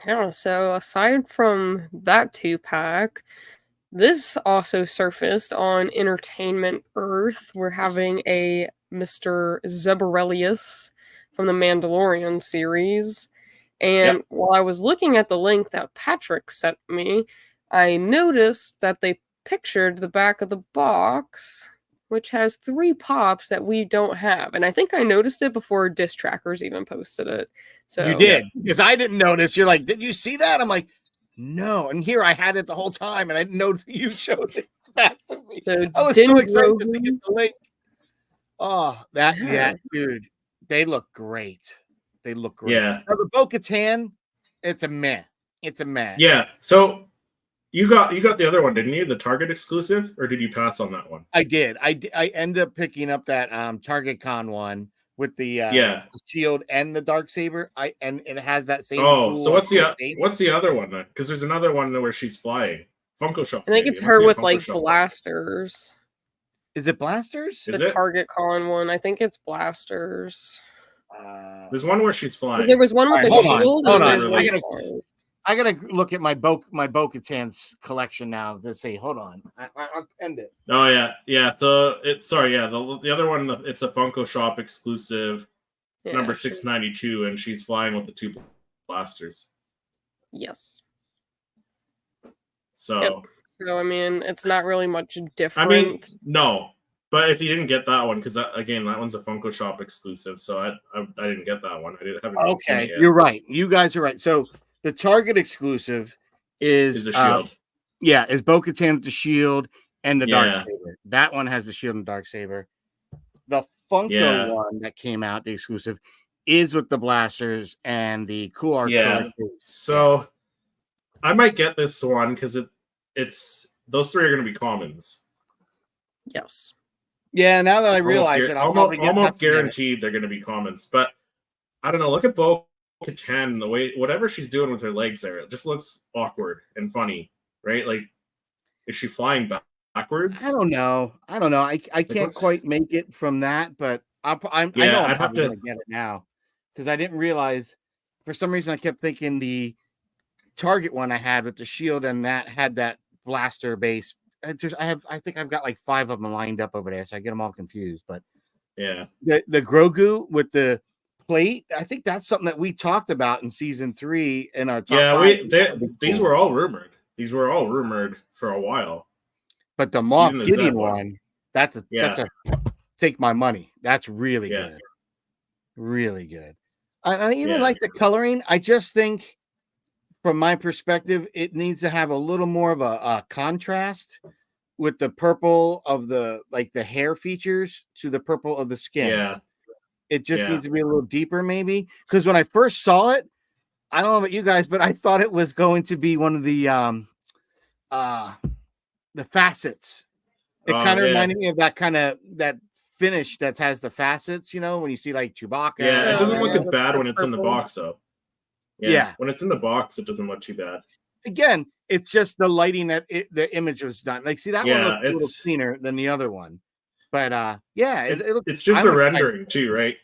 Yeah, so aside from that 2-pack, This also surfaced on Entertainment Earth. We're having a Mr. Zeborelius from the Mandalorian series. And while I was looking at the link that Patrick sent me, I noticed that they pictured the back of the box, which has 3 pops that we don't have. And I think I noticed it before Diss Trackers even posted it. So You did, because I didn't notice. You're like, did you see that? I'm like, no. And here I had it the whole time, and I didn't know you showed it back to me. So I was so excited just to get the link. Oh, yeah, dude. They look great. They look great. Yeah. Now, the Bo-Katan, it's a meh. It's a meh. Yeah. So you got the other one, didn't you? The Target exclusive, or did you pass on that one? I did. I ended up picking up that Target Con one with the shield and the Darksaber. And it has that same. So what's the other one then? Because there's another one where she's flying. Funko Shop. I think it's her with like blasters. Is it blasters? The Target Con one. I think it's blasters. There's one where she's flying. There was one with the shield. Hold on. I gotta look at my Bo-Katan's collection now to say. Hold on, I'll end it. Oh yeah. So it's the other one. It's a Funko Shop exclusive, number 692, and she's flying with the 2 blasters. Yes. So I mean, it's not really much different. I mean, no. But if you didn't get that one, because again, that one's a Funko Shop exclusive, so I didn't get that one. Okay, you're right. You guys are right. So the Target exclusive is the shield. Is Bo-Katan with the shield and the Darksaber. That one has the shield and Darksaber. The Funko one that came out, the exclusive, is with the blasters and the cool art. So I might get this one because it's those 3 are going to be commons. Yes. Yeah, now that I realize it, I'm almost guaranteed they're going to be commons. But I don't know. Look at Bo-Katan, the way whatever she's doing with her legs there, it just looks awkward and funny, right? Like, is she flying backwards? I don't know. I can't quite make it from that, but I know I'm probably going to get it now because I didn't realize. For some reason, I kept thinking the Target one I had with the shield and that had that blaster base. I think I've got like 5 of them lined up over there, so I get them all confused. But yeah, the Grogu with the plate, I think that's something that we talked about in season 3 in our top 5. These were all rumored. These were all rumored for a while. But the Moff Gideon one, that's a take my money. That's really good, really good. I even like the coloring. I just think, from my perspective, it needs to have a little more of a contrast with the purple of the hair features to the purple of the skin. Yeah. It just needs to be a little deeper, maybe. Because when I first saw it, I don't know about you guys, but I thought it was going to be one of the facets. It kind of reminded me of that finish that has the facets, when you see like Chewbacca. Yeah, it doesn't look as bad when it's in the box, though. Yeah, when it's in the box, it doesn't look too bad. Again, it's just the lighting that the image was done. Like, see, that one looks a little cleaner than the other one. But it's just the rendering too, right?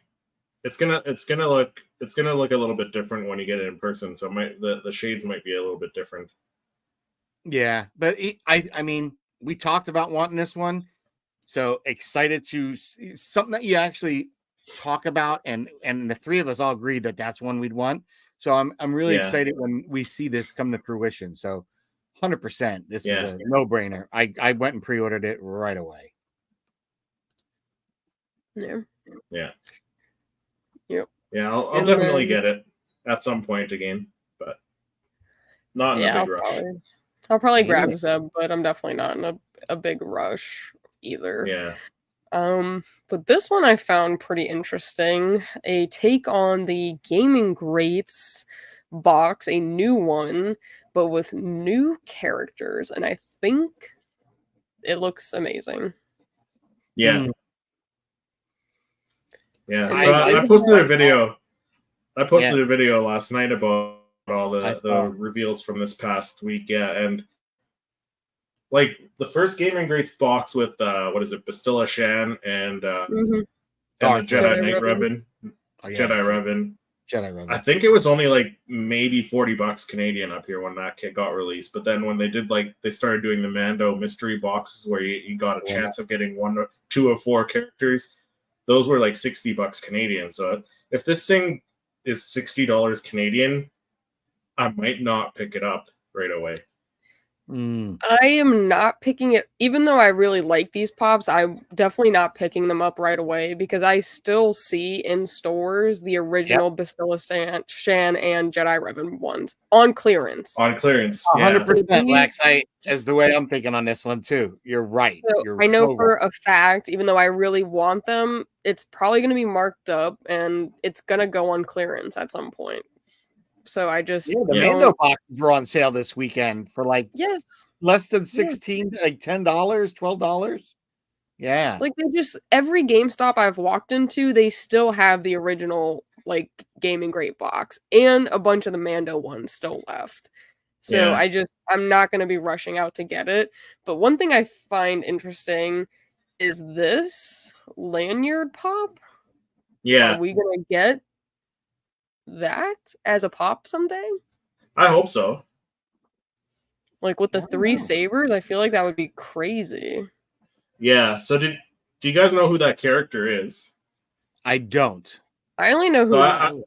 It's gonna look a little bit different when you get it in person. So the shades might be a little bit different. Yeah, but I mean, we talked about wanting this one, so excited to see something that you actually talk about, and the 3 of us all agreed that that's one we'd want. So I'm really excited when we see this come to fruition. So 100%, this is a no-brainer. I went and pre-ordered it right away. Yeah. Yeah. Yep. Yeah, I'll definitely get it at some point again, but not in a big rush. I'll probably grab Zeb, but I'm definitely not in a big rush either. Yeah. But this one I found pretty interesting. A take on the Gaming Greats box, a new one, but with new characters, and I think it looks amazing. Yeah. Yeah. So I posted a video. I posted a video last night about all the reveals from this past week. Yeah, and like the first Gaming Greats box with Bastilla Shan and the Jedi Knight Revan, Jedi Revan. Jedi Revan. I think it was only like maybe $40 Canadian up here when that kit got released. But then when they did they started doing the Mando mystery boxes where you got a chance of getting 1 or 2 of 4 characters, those were like $60 Canadian. So if this thing is $60 Canadian, I might not pick it up right away. I am not picking it, even though I really like these pops. I'm definitely not picking them up right away because I still see in stores the original Bastilla Shan and Jedi Revan ones on clearance. On clearance, yeah. 100%, Lex. Is the way I'm thinking on this one too. You're right. So I know for a fact, even though I really want them, it's probably going to be marked up and it's going to go on clearance at some point. So I just the Mando boxes were on sale this weekend for like less than 16, like $10, $12. Yeah, like they just every GameStop I've walked into, they still have the original like gaming great box and a bunch of the Mando ones still left. So I'm not going to be rushing out to get it. But one thing I find interesting is this lanyard pop. Yeah, are we going to get that as a pop someday? I hope so. Like with the 3 sabers, I feel like that would be crazy. Yeah. So do you guys know who that character is? I don't. I only know who Nihilus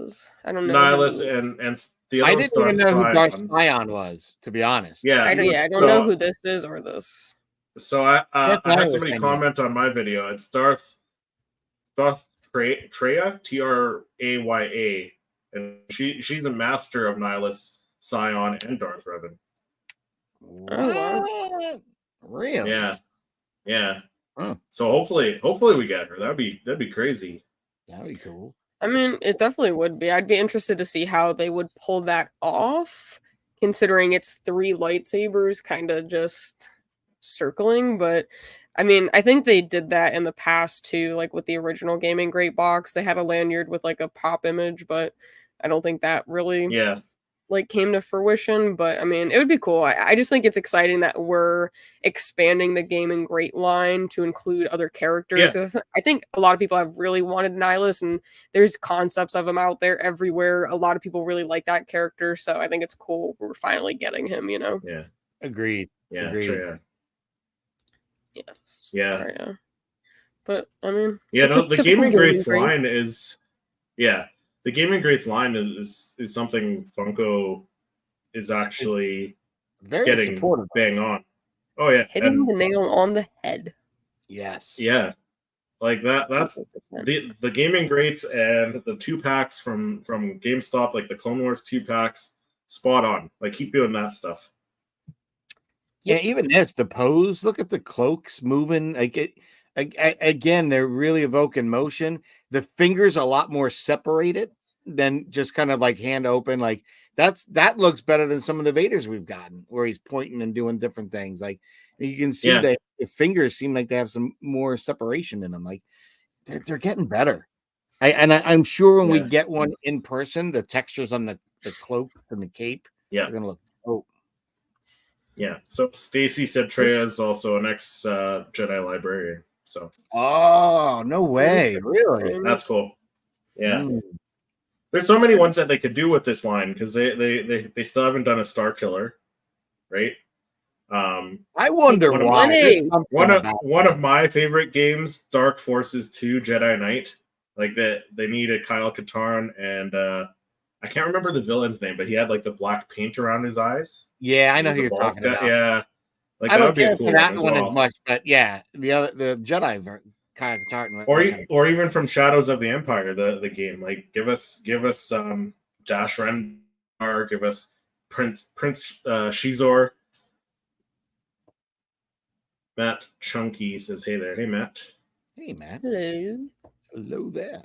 is. I don't know Nihilus and the other. I didn't even know who Darth Sion was, to be honest. Yeah, I don't know who this is or this. So I had somebody comment on my video. It's Darth Traya, Traya, and she's the master of Nihilus, Scion, and Darth Revan. What? Really? Yeah. So hopefully we get her. That'd be crazy. That'd be cool. I mean, it definitely would be. I'd be interested to see how they would pull that off, considering it's 3 lightsabers kind of just circling. But I mean, I think they did that in the past too, like with the original Gaming Great Box. They had a lanyard with like a pop image, but I don't think that really like came to fruition. But I mean, it would be cool. I just think it's exciting that we're expanding the Gaming Great line to include other characters. I think a lot of people have really wanted Nihilus, and there's concepts of him out there everywhere. A lot of people really like that character, so I think it's cool we're finally getting him, you know? Yeah. Agreed. Yeah. Agreed. True, yeah. Yeah. But I mean, the Gaming Greats line is the Gaming Greats line is something Funko is actually very getting supportive. Bang on. Oh yeah, hitting the nail on the head. Yes. Yeah, like that's the Gaming Greats and the 2-packs from GameStop, like the Clone Wars 2-packs, spot on. Like keep doing that stuff. Yeah, even the pose. Look at the cloaks moving. Like it. Again, they're really evoking motion. The fingers are a lot more separated than just kind of like hand open. Like that looks better than some of the Vaders we've gotten, where he's pointing and doing different things. Like you can see that the fingers seem like they have some more separation in them. Like they're getting better. I'm sure when we get one in person, the textures on the cloak and the cape are gonna look Yeah. So Stacy said Traya is also an ex Jedi librarian. So. Oh, no way! Really? That's cool. Yeah. There's so many ones that they could do with this line because they still haven't done a Star Killer, right? I wonder why. One of my favorite games, Dark Forces 2 Jedi Knight. Like they need a Kyle Katarn and I can't remember the villain's name, but he had like the black paint around his eyes. Yeah, I know who you're talking about. Yeah. Like I don't care for that one as much, but yeah, the Jedi Kyle Katarn, or even from Shadows of the Empire, the game. Like give us Dash Rendar, give us Prince Shizor. Matt Chunky says, "Hey there, hey Matt." Hey Matt. Hello there.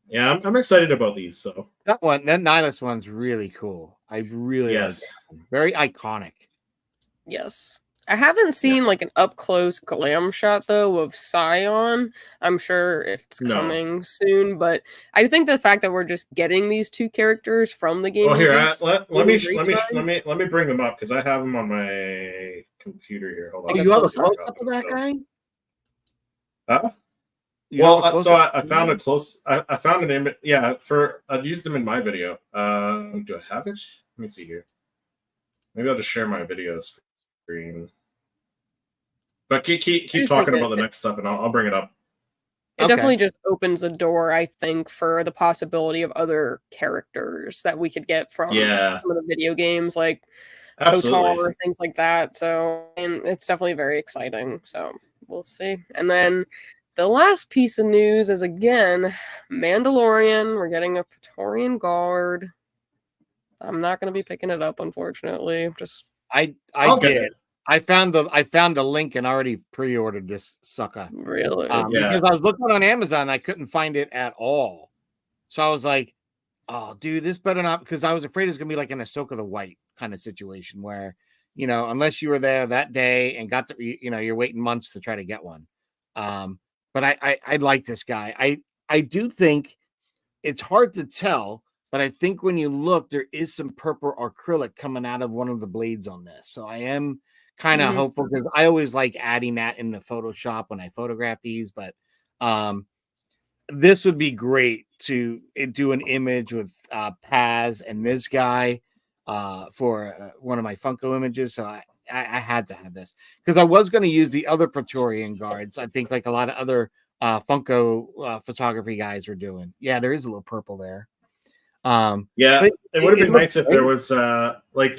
Yeah, I'm excited about these. So that Nihilus one's really cool. I really like that one. Very iconic. Yes. I haven't seen like an up close glam shot though of Scion. I'm sure it's coming soon, but I think the fact that we're just getting these 2 characters from the game. Well, here, let me bring them up because I have them on my computer here. Hold on. Oh, you have a close up of that guy? Huh? You know what so close-up- I found a close. I found an image. Yeah, I've used them in my video. Do I have it? Let me see here. Maybe I'll just share my video screen. But keep just talking think about the next stuff, and I'll bring it up. It Okay. definitely just opens the door, I think, for the possibility of other characters that we could get from Yeah, some of the video games, like absolutely. KOTOR, things like that. So, and it's definitely very exciting. So we'll see. And then the last piece of news is again Mandalorian. We're getting a Praetorian Guard. I'm not going to be picking it up, unfortunately. Just I I'll get did. it. I found the link and already pre-ordered this sucker. really. Yeah. Because I was looking on Amazon, and I couldn't find it at all. So I was like, "Oh, dude, this better not," because I was afraid it's gonna be like an Ahsoka the White kind of situation where, unless you were there that day and got you're waiting months to try to get one. But I like this guy. I do think it's hard to tell, but I think when you look, there is some purple acrylic coming out of one of the blades on this. So I am kind of hopeful, because I always like adding that in the Photoshop when I photograph these. But this would be great to do an image with Paz and this guy for one of my Funko images. So I had to have this, because I was going to use the other Praetorian Guards. I think like a lot of other Funko photography guys were doing. Yeah, there is a little purple there. Yeah, but it would have been looks nice if great. there was like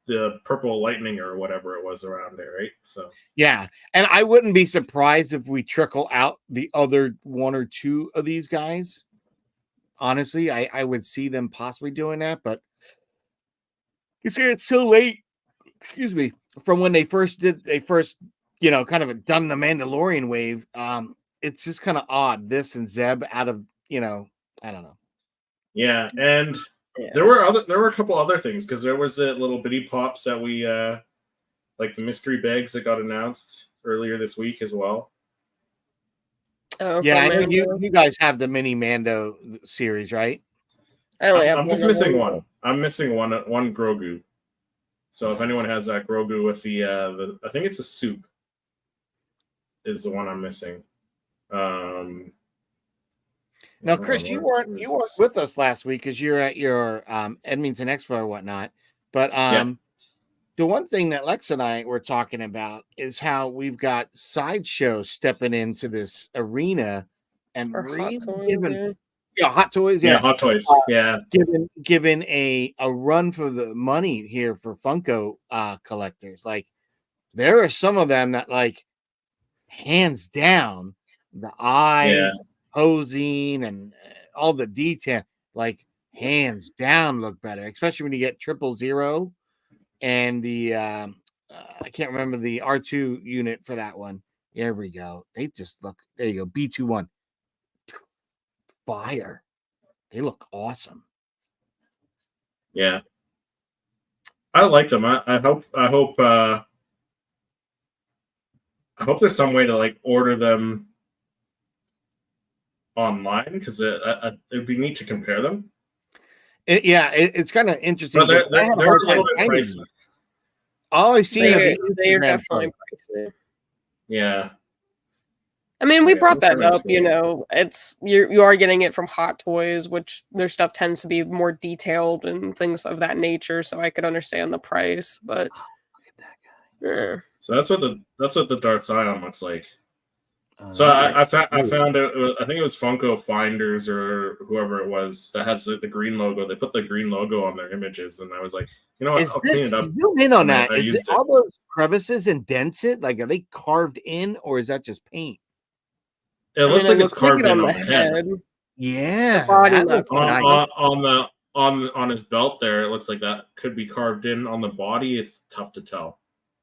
the purple lightning or whatever it was around there, right? So Yeah, and I wouldn't be surprised if we trickle out the other one or two of these guys. Honestly, I would see them possibly doing that, but you see, it's so late. Excuse me, from when they first kind of done the Mandalorian wave. It's just kind of odd. This and Zeb out of I don't know. yeah, and Yeah. there were a couple other things, because there was the little bitty pops that we like the mystery bags that got announced earlier this week as well. Oh, Yeah, I from know Mando. you guys have the mini Mando series, right? I only have I'm just one of missing them. one. I'm missing one Grogu. So if anyone has that Grogu with the I think it's a soup, is the one I'm missing. Now, hold Chris, on, you where weren't is this? with us last week because you're at your Edmonton Expo or whatnot. But the one thing that Lex and I were talking about is how we've got Sideshow stepping into this arena and Or Hot really Toys, giving yeah. Hot Toys, Yeah, Hot Toys. Yeah. giving a run for the money here for Funko collectors. Like, there are some of them that, like, hands down, the eyes, Yeah. posing, and all the detail, like, hands down look better, especially when you get 000 and the I can't remember the R2 unit for that one. There we go. They just look, there you go. B21 fire. They look awesome. Yeah. I like them. I hope there's some way to like order them online, because it'd be neat to compare them. It's kind of interesting. But they're I had a they're hard a time little bit finding pricey. them. All I've seen are the They are Instagram definitely posts. pricey. Yeah. I mean, we Yeah, brought I'm that trying to up, see. it's you are getting it from Hot Toys, which their stuff tends to be more detailed and things of that nature, so I could understand the price, but Look at that guy. yeah. So that's what the Darth Scion looks like. So Okay. I found it. I think it was Funko Finders or whoever it was that has the green logo. They put the green logo on their images, and I was like, you know what? Is I'll clean it up. zoom in on And that? I Is it used it. all those crevices and dents? Like, are they carved in, or is that just paint? It looks like it's carved it in on the head. Yeah, body that looks looks nice. On his belt there. It looks like that could be carved in. On the body, it's tough to tell.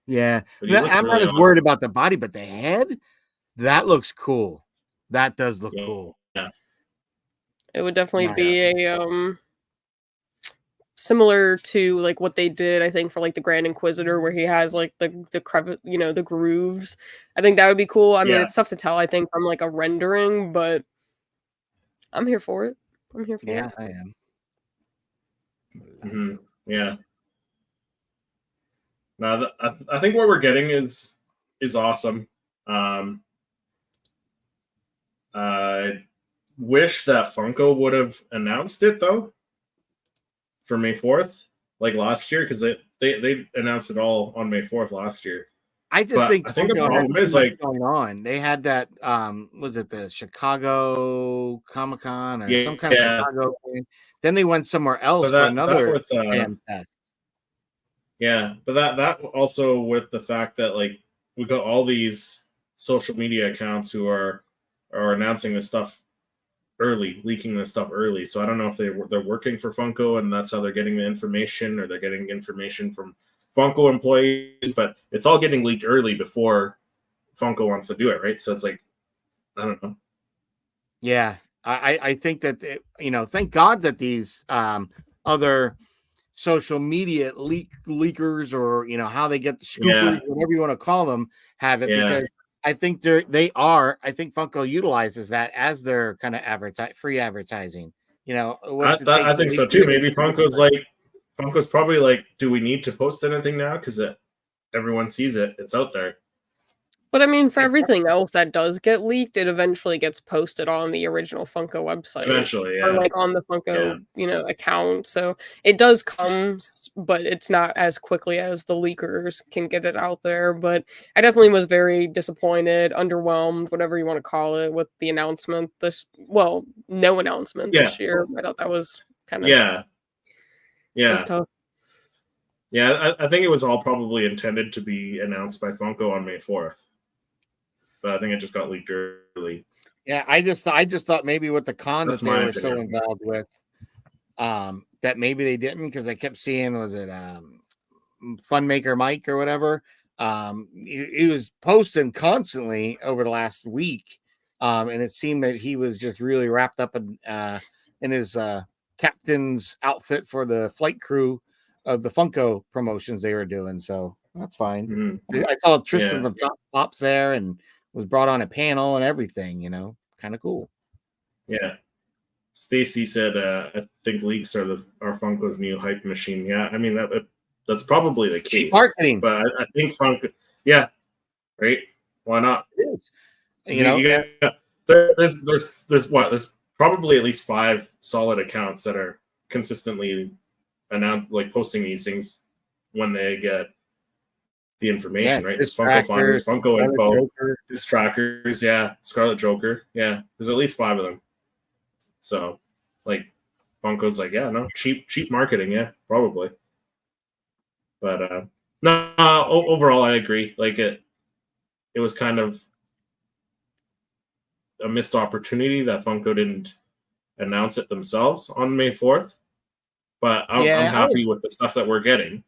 Yeah, But he looks I'm not really as awesome. worried about the body, but the head, that looks cool. That does look cool. Yeah. It would definitely Yeah. be a similar to like what they did, I think, for like the Grand Inquisitor, where he has like the the grooves. I think that would be cool. I mean, Yeah. it's tough to tell, I think, from like a rendering, but I'm here for it. Yeah, I am. Mhm. Yeah. No, I think what we're getting is awesome. wish that Funko would have announced it though for May 4th, like last year, because they announced it all on May 4th last year. I just But think I think the Funko had problem is too much like, going on. They had that was it the Chicago Comic Con or some kind of yeah, Chicago thing? Then they went somewhere else but for that another with fan fest. yeah, but that also with the fact that like we got all these social media accounts who are announcing this stuff early, leaking this stuff early. So I don't know if they're working for Funko and that's how they're getting the information, or they're getting information from Funko employees. But it's all getting leaked early before Funko wants to do it, right? So it's like, I don't know. Yeah, I think that thank God that these other social media leakers, or how they get the scoopers, Yeah, whatever you want to call them, have it, yeah. because I think I think Funko utilizes that as their kind of free advertising. What's it take I to think leak so the too. image Maybe to get the money? Funko's probably like, do we need to post anything now? Because everyone sees it. It's out there. But I mean, for everything else that does get leaked, it eventually gets posted on the original Funko website Eventually, or yeah. like on the Yeah. Funko, account. So it does come, but it's not as quickly as the leakers can get it out there. But I definitely was very disappointed, underwhelmed, whatever you want to call it, with the announcement no announcement Yeah. this year. I thought that was kind of Yeah. was Yeah. tough. Yeah. I think it was all probably intended to be announced by Funko on May 4th. But I think it just got leaked early. Yeah, I just thought maybe with the con That's that they my were so opinion. involved with, that maybe they didn't, because I kept seeing, was it Funmaker Mike or whatever? He was posting constantly over the last week, and it seemed that he was just really wrapped up in his captain's outfit for the flight crew of the Funko promotions they were doing. So that's fine. Mm-hmm. I saw Tristan Yeah. from Top Pops there and was brought on a panel and everything. Kind of cool. Yeah. Stacy said, "I think leaks are Funko's new hype machine." Yeah, I mean that's probably the case. Cheap marketing, but I think Funko. Yeah, right. Why not? It is. There's probably at least 5 solid accounts that are consistently like posting these things when they get the information, right? There's Funko Finders, Funko Info, Distrackers, yeah, Scarlet Joker, yeah. There's at least 5 of them. So, like, Funko's like, yeah, no, cheap marketing, yeah, probably. But no, overall, I agree. Like it was kind of a missed opportunity that Funko didn't announce it themselves on May 4th. But I'm happy with the stuff that we're getting.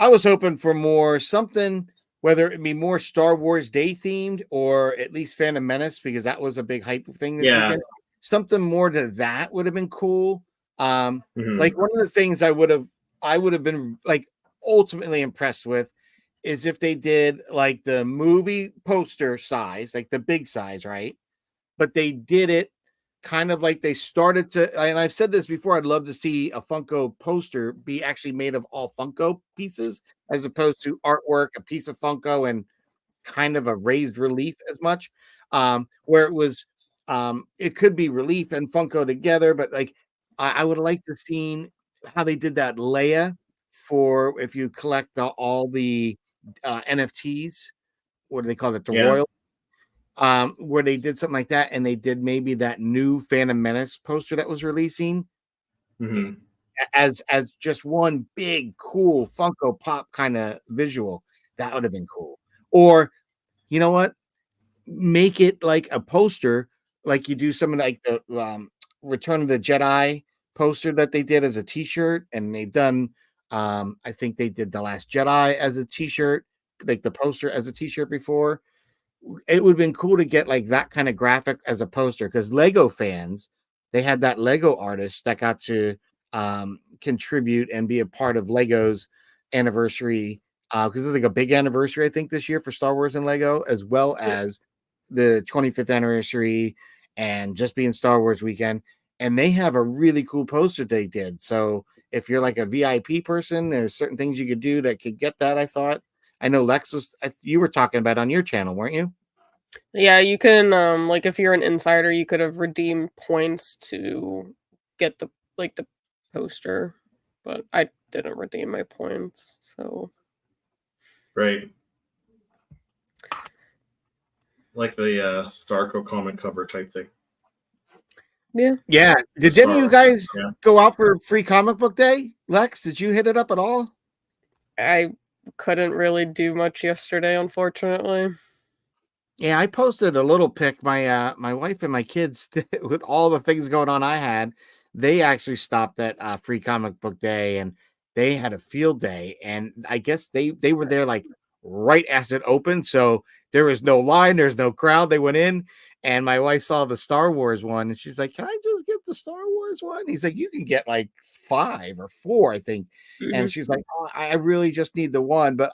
I was hoping for more something, whether it be more Star Wars Day themed or at least Phantom Menace, because that was a big hype thing this weekend. Something more to that would have been cool. Like one of the things I would have been like ultimately impressed with is if they did like the movie poster size, like the big size, right? But they did it kind of like they started to, and I've said this before, I'd love to see a Funko poster be actually made of all Funko pieces as opposed to artwork, a piece of Funko, and kind of a raised relief as much. Where it was, it could be relief and Funko together, but like I would like to see how they did that Leia for if you collect all the NFTs. What do they call it? The Royal. Where they did something like that, and they did maybe that new Phantom Menace poster that was releasing as just one big cool Funko Pop kind of visual. That would have been cool. Or you know what? Make it like a poster, like you do something like the Return of the Jedi poster that they did as a T-shirt, and they've done. I think they did The Last Jedi as a T-shirt, like the poster as a T-shirt before. It would have been cool to get like that kind of graphic as a poster, because Lego fans, they had that Lego artist that got to contribute and be a part of Lego's anniversary, because there's like a big anniversary I think this year for Star Wars and Lego, as well as the 25th anniversary and just being Star Wars weekend, and they have a really cool poster they did. So if you're like a VIP person, there's certain things you could do that could get that. I know Lex you were talking about on your channel, weren't you? Yeah, you can like if you're an insider, you could have redeemed points to get the poster, but I didn't redeem my points, so Right. Like the Starco comic cover type thing. yeah. Yeah. Did any of you Star- guys yeah. go out for free comic book day? Lex, did you hit it up at all? I couldn't really do much yesterday, unfortunately. Yeah, I posted a little pic. My wife and my kids, with all the things going on I had, they actually stopped at free comic book day and they had a field day. And I guess they were there like right as it opened. So there was no line, there's no crowd. They went in and my wife saw the Star Wars one and she's like, "Can I just get the Star Wars one?" He's like, "You can get like 5 or 4, I think." And Mhm. she's like, "Oh, I really just need the one." But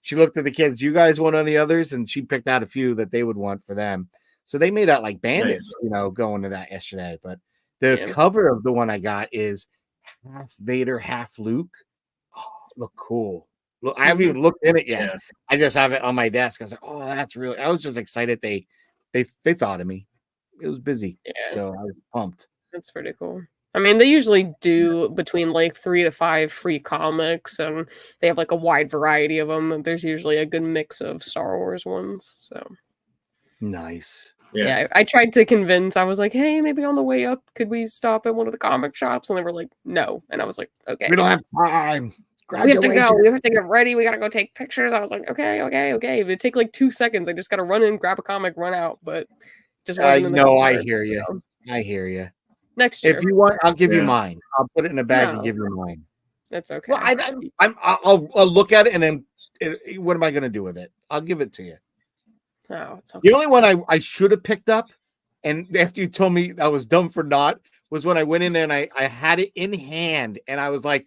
she looked at the kids. "You guys want any others?" And she picked out a few that they would want for them. So they made out like bandits, Nice. going to that yesterday. But the Yeah. cover of the one I got is half Vader, half Luke. Oh, look cool. Look, I haven't Mhm. even looked in it yet. Yeah. I just have it on my desk. I was like, "Oh, that's really." I was just excited they thought of me. It was busy, Yeah, so I was pumped. that's pretty cool. I mean, they usually do between like 3 to 5 free comics, and they have like a wide variety of them. And there's usually a good mix of Star Wars ones. So Nice. Yeah. yeah, I tried to convince. I was like, "Hey, maybe on the way up, could we stop at one of the comic shops?" And they were like, "No." And I was like, "Okay, We don't have time. we have to go. Graduation. We have to get ready. We gotta go take pictures." I was like, "Okay, okay, okay." It would take like 2 seconds. I just gotta run in, grab a comic, run out. But just wasn't in the No, I cards. hear you. So I hear you. next If year. you want, I'll give you Yeah. mine. I'll put it in a bag and No, give you mine. that's okay. Well, I'll look at it and then what am I going to do with it? I'll give it to you. Oh, it's okay. The only one I should have picked up, and after you told me I was dumb for not, was when I went in there and I had it in hand and I was like,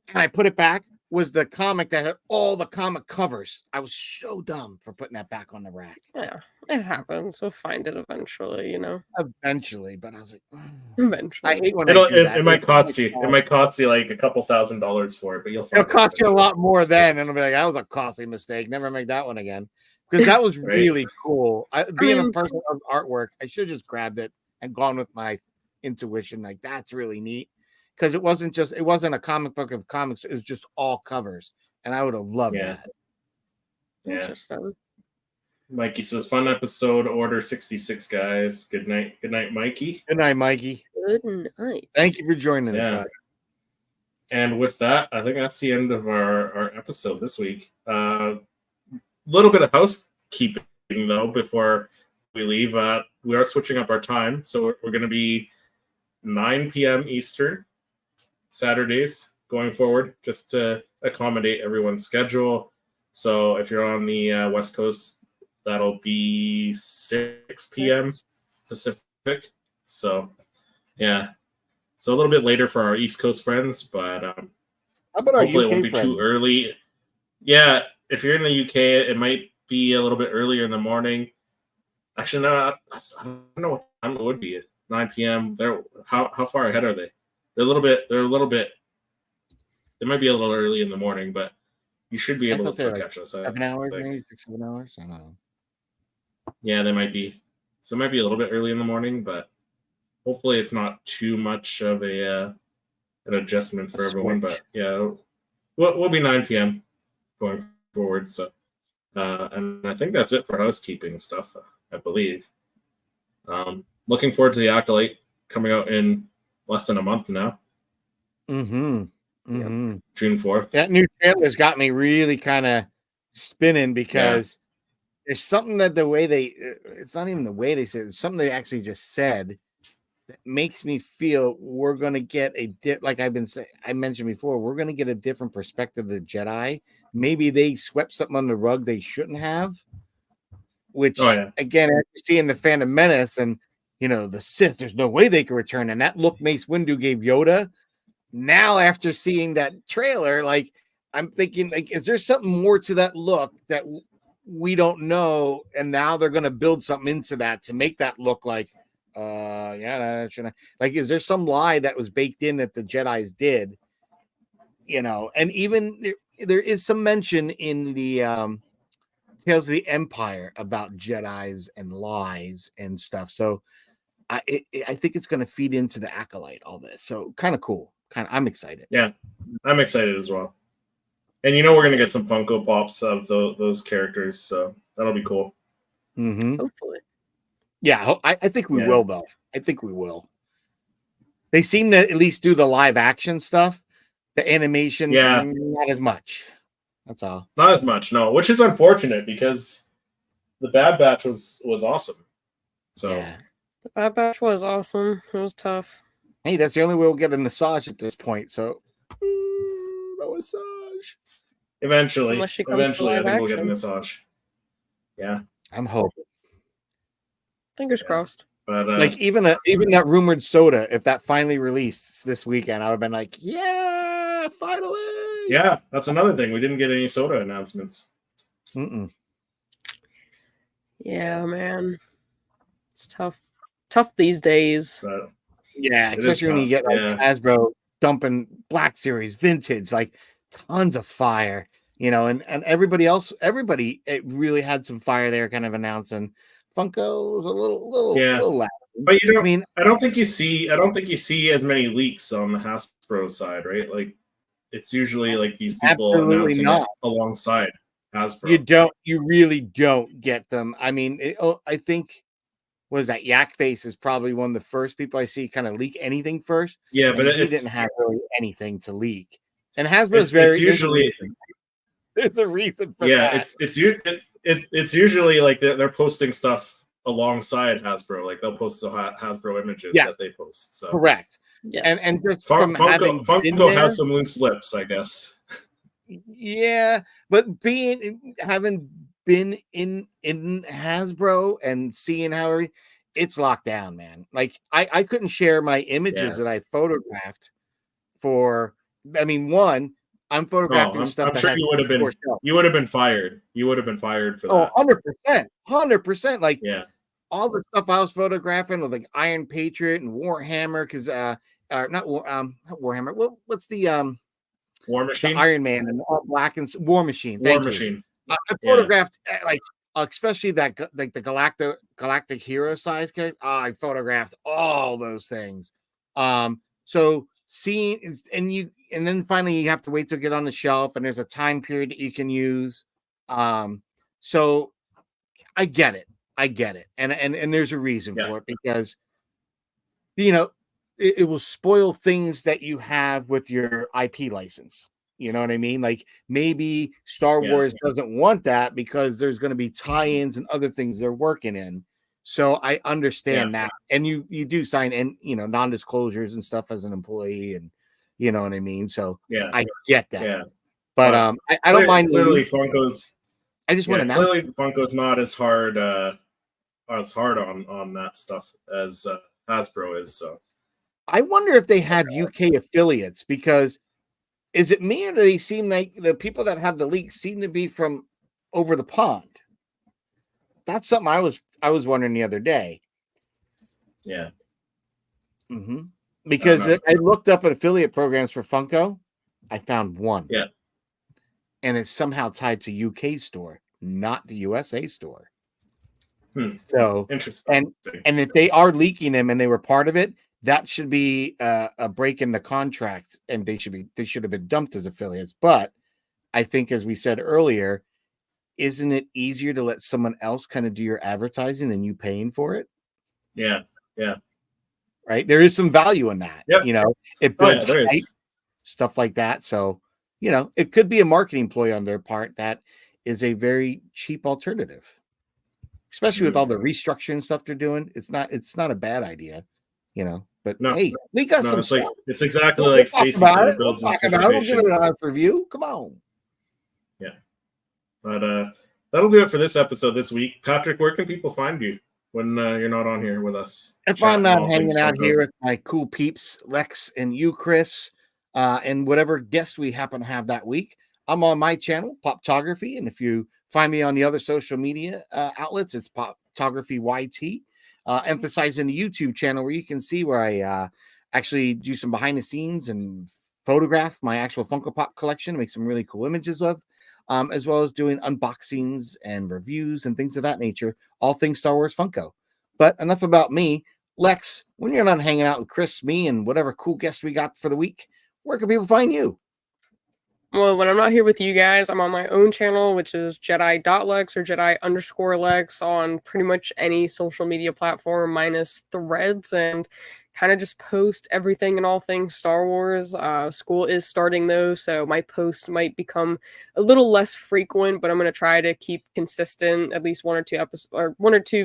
and I put it back, was the comic that had all the comic covers. I was so dumb for putting that back on the rack. Yeah, it happens. We'll find it eventually, Eventually, but I was like, "Oh." I Eventually. hate when I do that. It might cost you. It might cost you like a couple $1,000s for it, but you'll find It'll cost you a eventually. lot more then, and it'll be like, "That was a costly mistake. Never make that one again." Because that was Right. really cool. Being a mean, person of artwork, I should have just grabbed it and gone with my intuition. Like that's really neat. Because it wasn't a comic book of comics. It was just all covers, and I would have loved Yeah. that. Yeah. interesting. Mikey says, "Fun episode. Order 66, guys. Good night. Good night, Mikey." Good night, Mikey. Good night. Thank you for joining us, Yeah. bud. And with that, I think that's the end of our episode this week. Little bit of housekeeping though before we leave. We are switching up our time, so we're going to be 9 p.m. Eastern Saturdays going forward, just to accommodate everyone's schedule. So if you're on the West Coast, that'll be 6 p.m. Pacific. So yeah, so a little bit later for our East Coast friends, but How about our hopefully it won't UK be too friends? early. Yeah, if you're in the UK, it might be a little bit earlier in the morning. Actually, no, I don't know what time it would be. 9 p.m. They're how far ahead are they? They're a little bit. They might be a little early in the morning, but you should be I able to thought they were still like catch us. 7 hours, think. maybe 6, 7 hours. I don't know. Yeah, they might be. So it might be a little bit early in the morning, but hopefully it's not too much of an adjustment for everyone. Switch. But yeah, we'll be 9 p.m. going forward. So, and I think that's it for housekeeping stuff, I believe. Looking forward to the Acolyte coming out in less than a month now, Mm-hmm. Mm-hmm. June 4th. That new trailer's got me really kind of spinning because there's something that the way it's not even the way they said it, it's something they actually just said that makes me feel we're going to get like I've been saying, I mentioned before, we're going to get a different perspective of the Jedi. Maybe they swept something on the rug they shouldn't have, which again, after seeing the Phantom Menace and the Sith, there's no way they could return. And that look Mace Windu gave Yoda. Now, after seeing that trailer, like I'm thinking, like, is there something more to that look that we don't know? And now they're going to build something into that to make that look like, like, is there some lie that was baked in that the Jedis did? And even there is some mention in the Tales of the Empire about Jedis and lies and stuff. So I think it's going to feed into the Acolyte, all this. So kind of cool. I'm excited. Yeah, I'm excited as well. And you know we're gonna get some Funko Pops of those characters, so that'll be cool. Mm-hmm. Hopefully. Yeah, I think we will, though. I think we will. They seem to at least do the live action stuff. The animation, not as much. That's all. Not as much, no. Which is unfortunate because the Bad Batch was awesome. So yeah. The Bad Batch was awesome. It was tough. Hey, that's the only way we'll get a massage at this point. So, no massage. Eventually, I think action. we'll get a massage. Yeah, I'm hoping. Fingers crossed. But like even that rumored soda, if that finally released this weekend, I would have been like, yeah, finally. Yeah, that's another thing. We didn't get any soda announcements. Yeah, man, it's tough these days. Yeah, especially when you get like Hasbro dumping Black Series vintage, like tons of fire, you know, and everybody it really had some fire there, kind of announcing. Funko was a little loud. But you know, I don't think you see as many leaks on the Hasbro side, right? Like it's usually like these people announcing it alongside Hasbro. You really don't get them. I mean, I think that Yak Face is probably one of the first people I see kind of leak anything first. Yeah, but he didn't have really anything to leak. And Hasbro's very usually there's a reason for that. It's usually like they're posting stuff alongside Hasbro. Like they'll post the Hasbro images that they post. So correct. Yes. And just from having Funko has some loose lips, I guess. Yeah, but having been in Hasbro and seeing how it's locked down, man. Like I couldn't share my images that I photographed for. I mean, I'm photographing stuff. I'm sure you would have been fired. You would have been fired for that. 100%. Like all the stuff I was photographing with like Iron Patriot and Warhammer, because not Warhammer. What's the War Machine, the Iron Man, and all black and War Machine. War Machine. I photographed like especially that like the Galactic Hero size character. I photographed all those things. So seeing and then finally you have to wait to get on the shelf, and there's a time period that you can use. So I get it, and there's a reason for it, because you know it will spoil things that you have with your IP license. You know what I mean? Like maybe Star Wars doesn't want that because there's going to be tie-ins and other things they're working in. So I understand that. And you do sign non-disclosures and stuff as an employee, and you know what I mean? So I get that. Yeah. But I don't mind. Clearly Funko's I just want to know. Clearly Funko's not as hard on that stuff as Hasbro is. So I wonder if they have UK affiliates, because is it me or do they seem like the people that have the leaks seem to be from over the pond? That's something I was wondering the other day. Yeah. Mm-hmm. Because I looked up at affiliate programs for Funko. I found one. Yeah. And it's somehow tied to UK store, not the USA store. So interesting. And if they are leaking them and they were part of it, that should be a break in the contract, and they should have been dumped as affiliates. But I think, as we said earlier, isn't it easier to let someone else kind of do your advertising than you paying for it? Yeah. Right. There is some value in that. Yep. You know, it builds stuff like that. So, you know, it could be a marketing ploy on their part that is a very cheap alternative, especially with all the restructuring stuff they're doing. It's not a bad idea, you know. But hey, we got some stuff. It's exactly like Stacy said. We'll talk about it. We'll give it an honest review. Come on. Yeah. But that'll do it for this episode this week. Patrick, where can people find you when you're not on here with us? If I'm not hanging out here with my cool peeps, Lex and you, Chris, and whatever guests we happen to have that week, I'm on my channel, Poptography. And if you find me on the other social media outlets, it's Poptography YT. Emphasizing the YouTube channel, where you can see where I actually do some behind the scenes and photograph my actual Funko Pop collection, make some really cool images with. as well as doing unboxings and reviews and things of that nature, all things Star Wars Funko. But enough about me. Lex, when you're not hanging out with Chris, me, and whatever cool guests we got for the week, where can people find you? Well, when I'm not here with you guys, I'm on my own channel, which is Jedi.Lex or Jedi_Lex on pretty much any social media platform minus Threads, and kind of just post everything and all things Star Wars. School is starting though, so my post might become a little less frequent, but I'm going to try to keep consistent, at least 1 or 2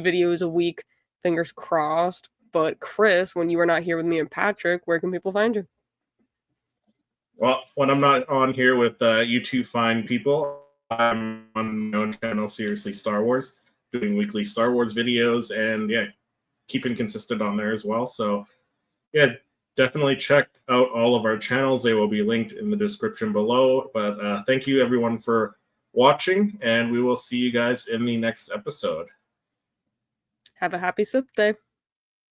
videos a week. Fingers crossed. But Chris, when you are not here with me and Patrick, where can people find you? Well, when I'm not on here with you two fine people, I'm on my own channel, Seriously Star Wars, doing weekly Star Wars videos, and yeah, keeping consistent on there as well. So yeah, definitely check out all of our channels. They will be linked in the description below. But thank you everyone for watching, and we will see you guys in the next episode. Have a happy Sith Day.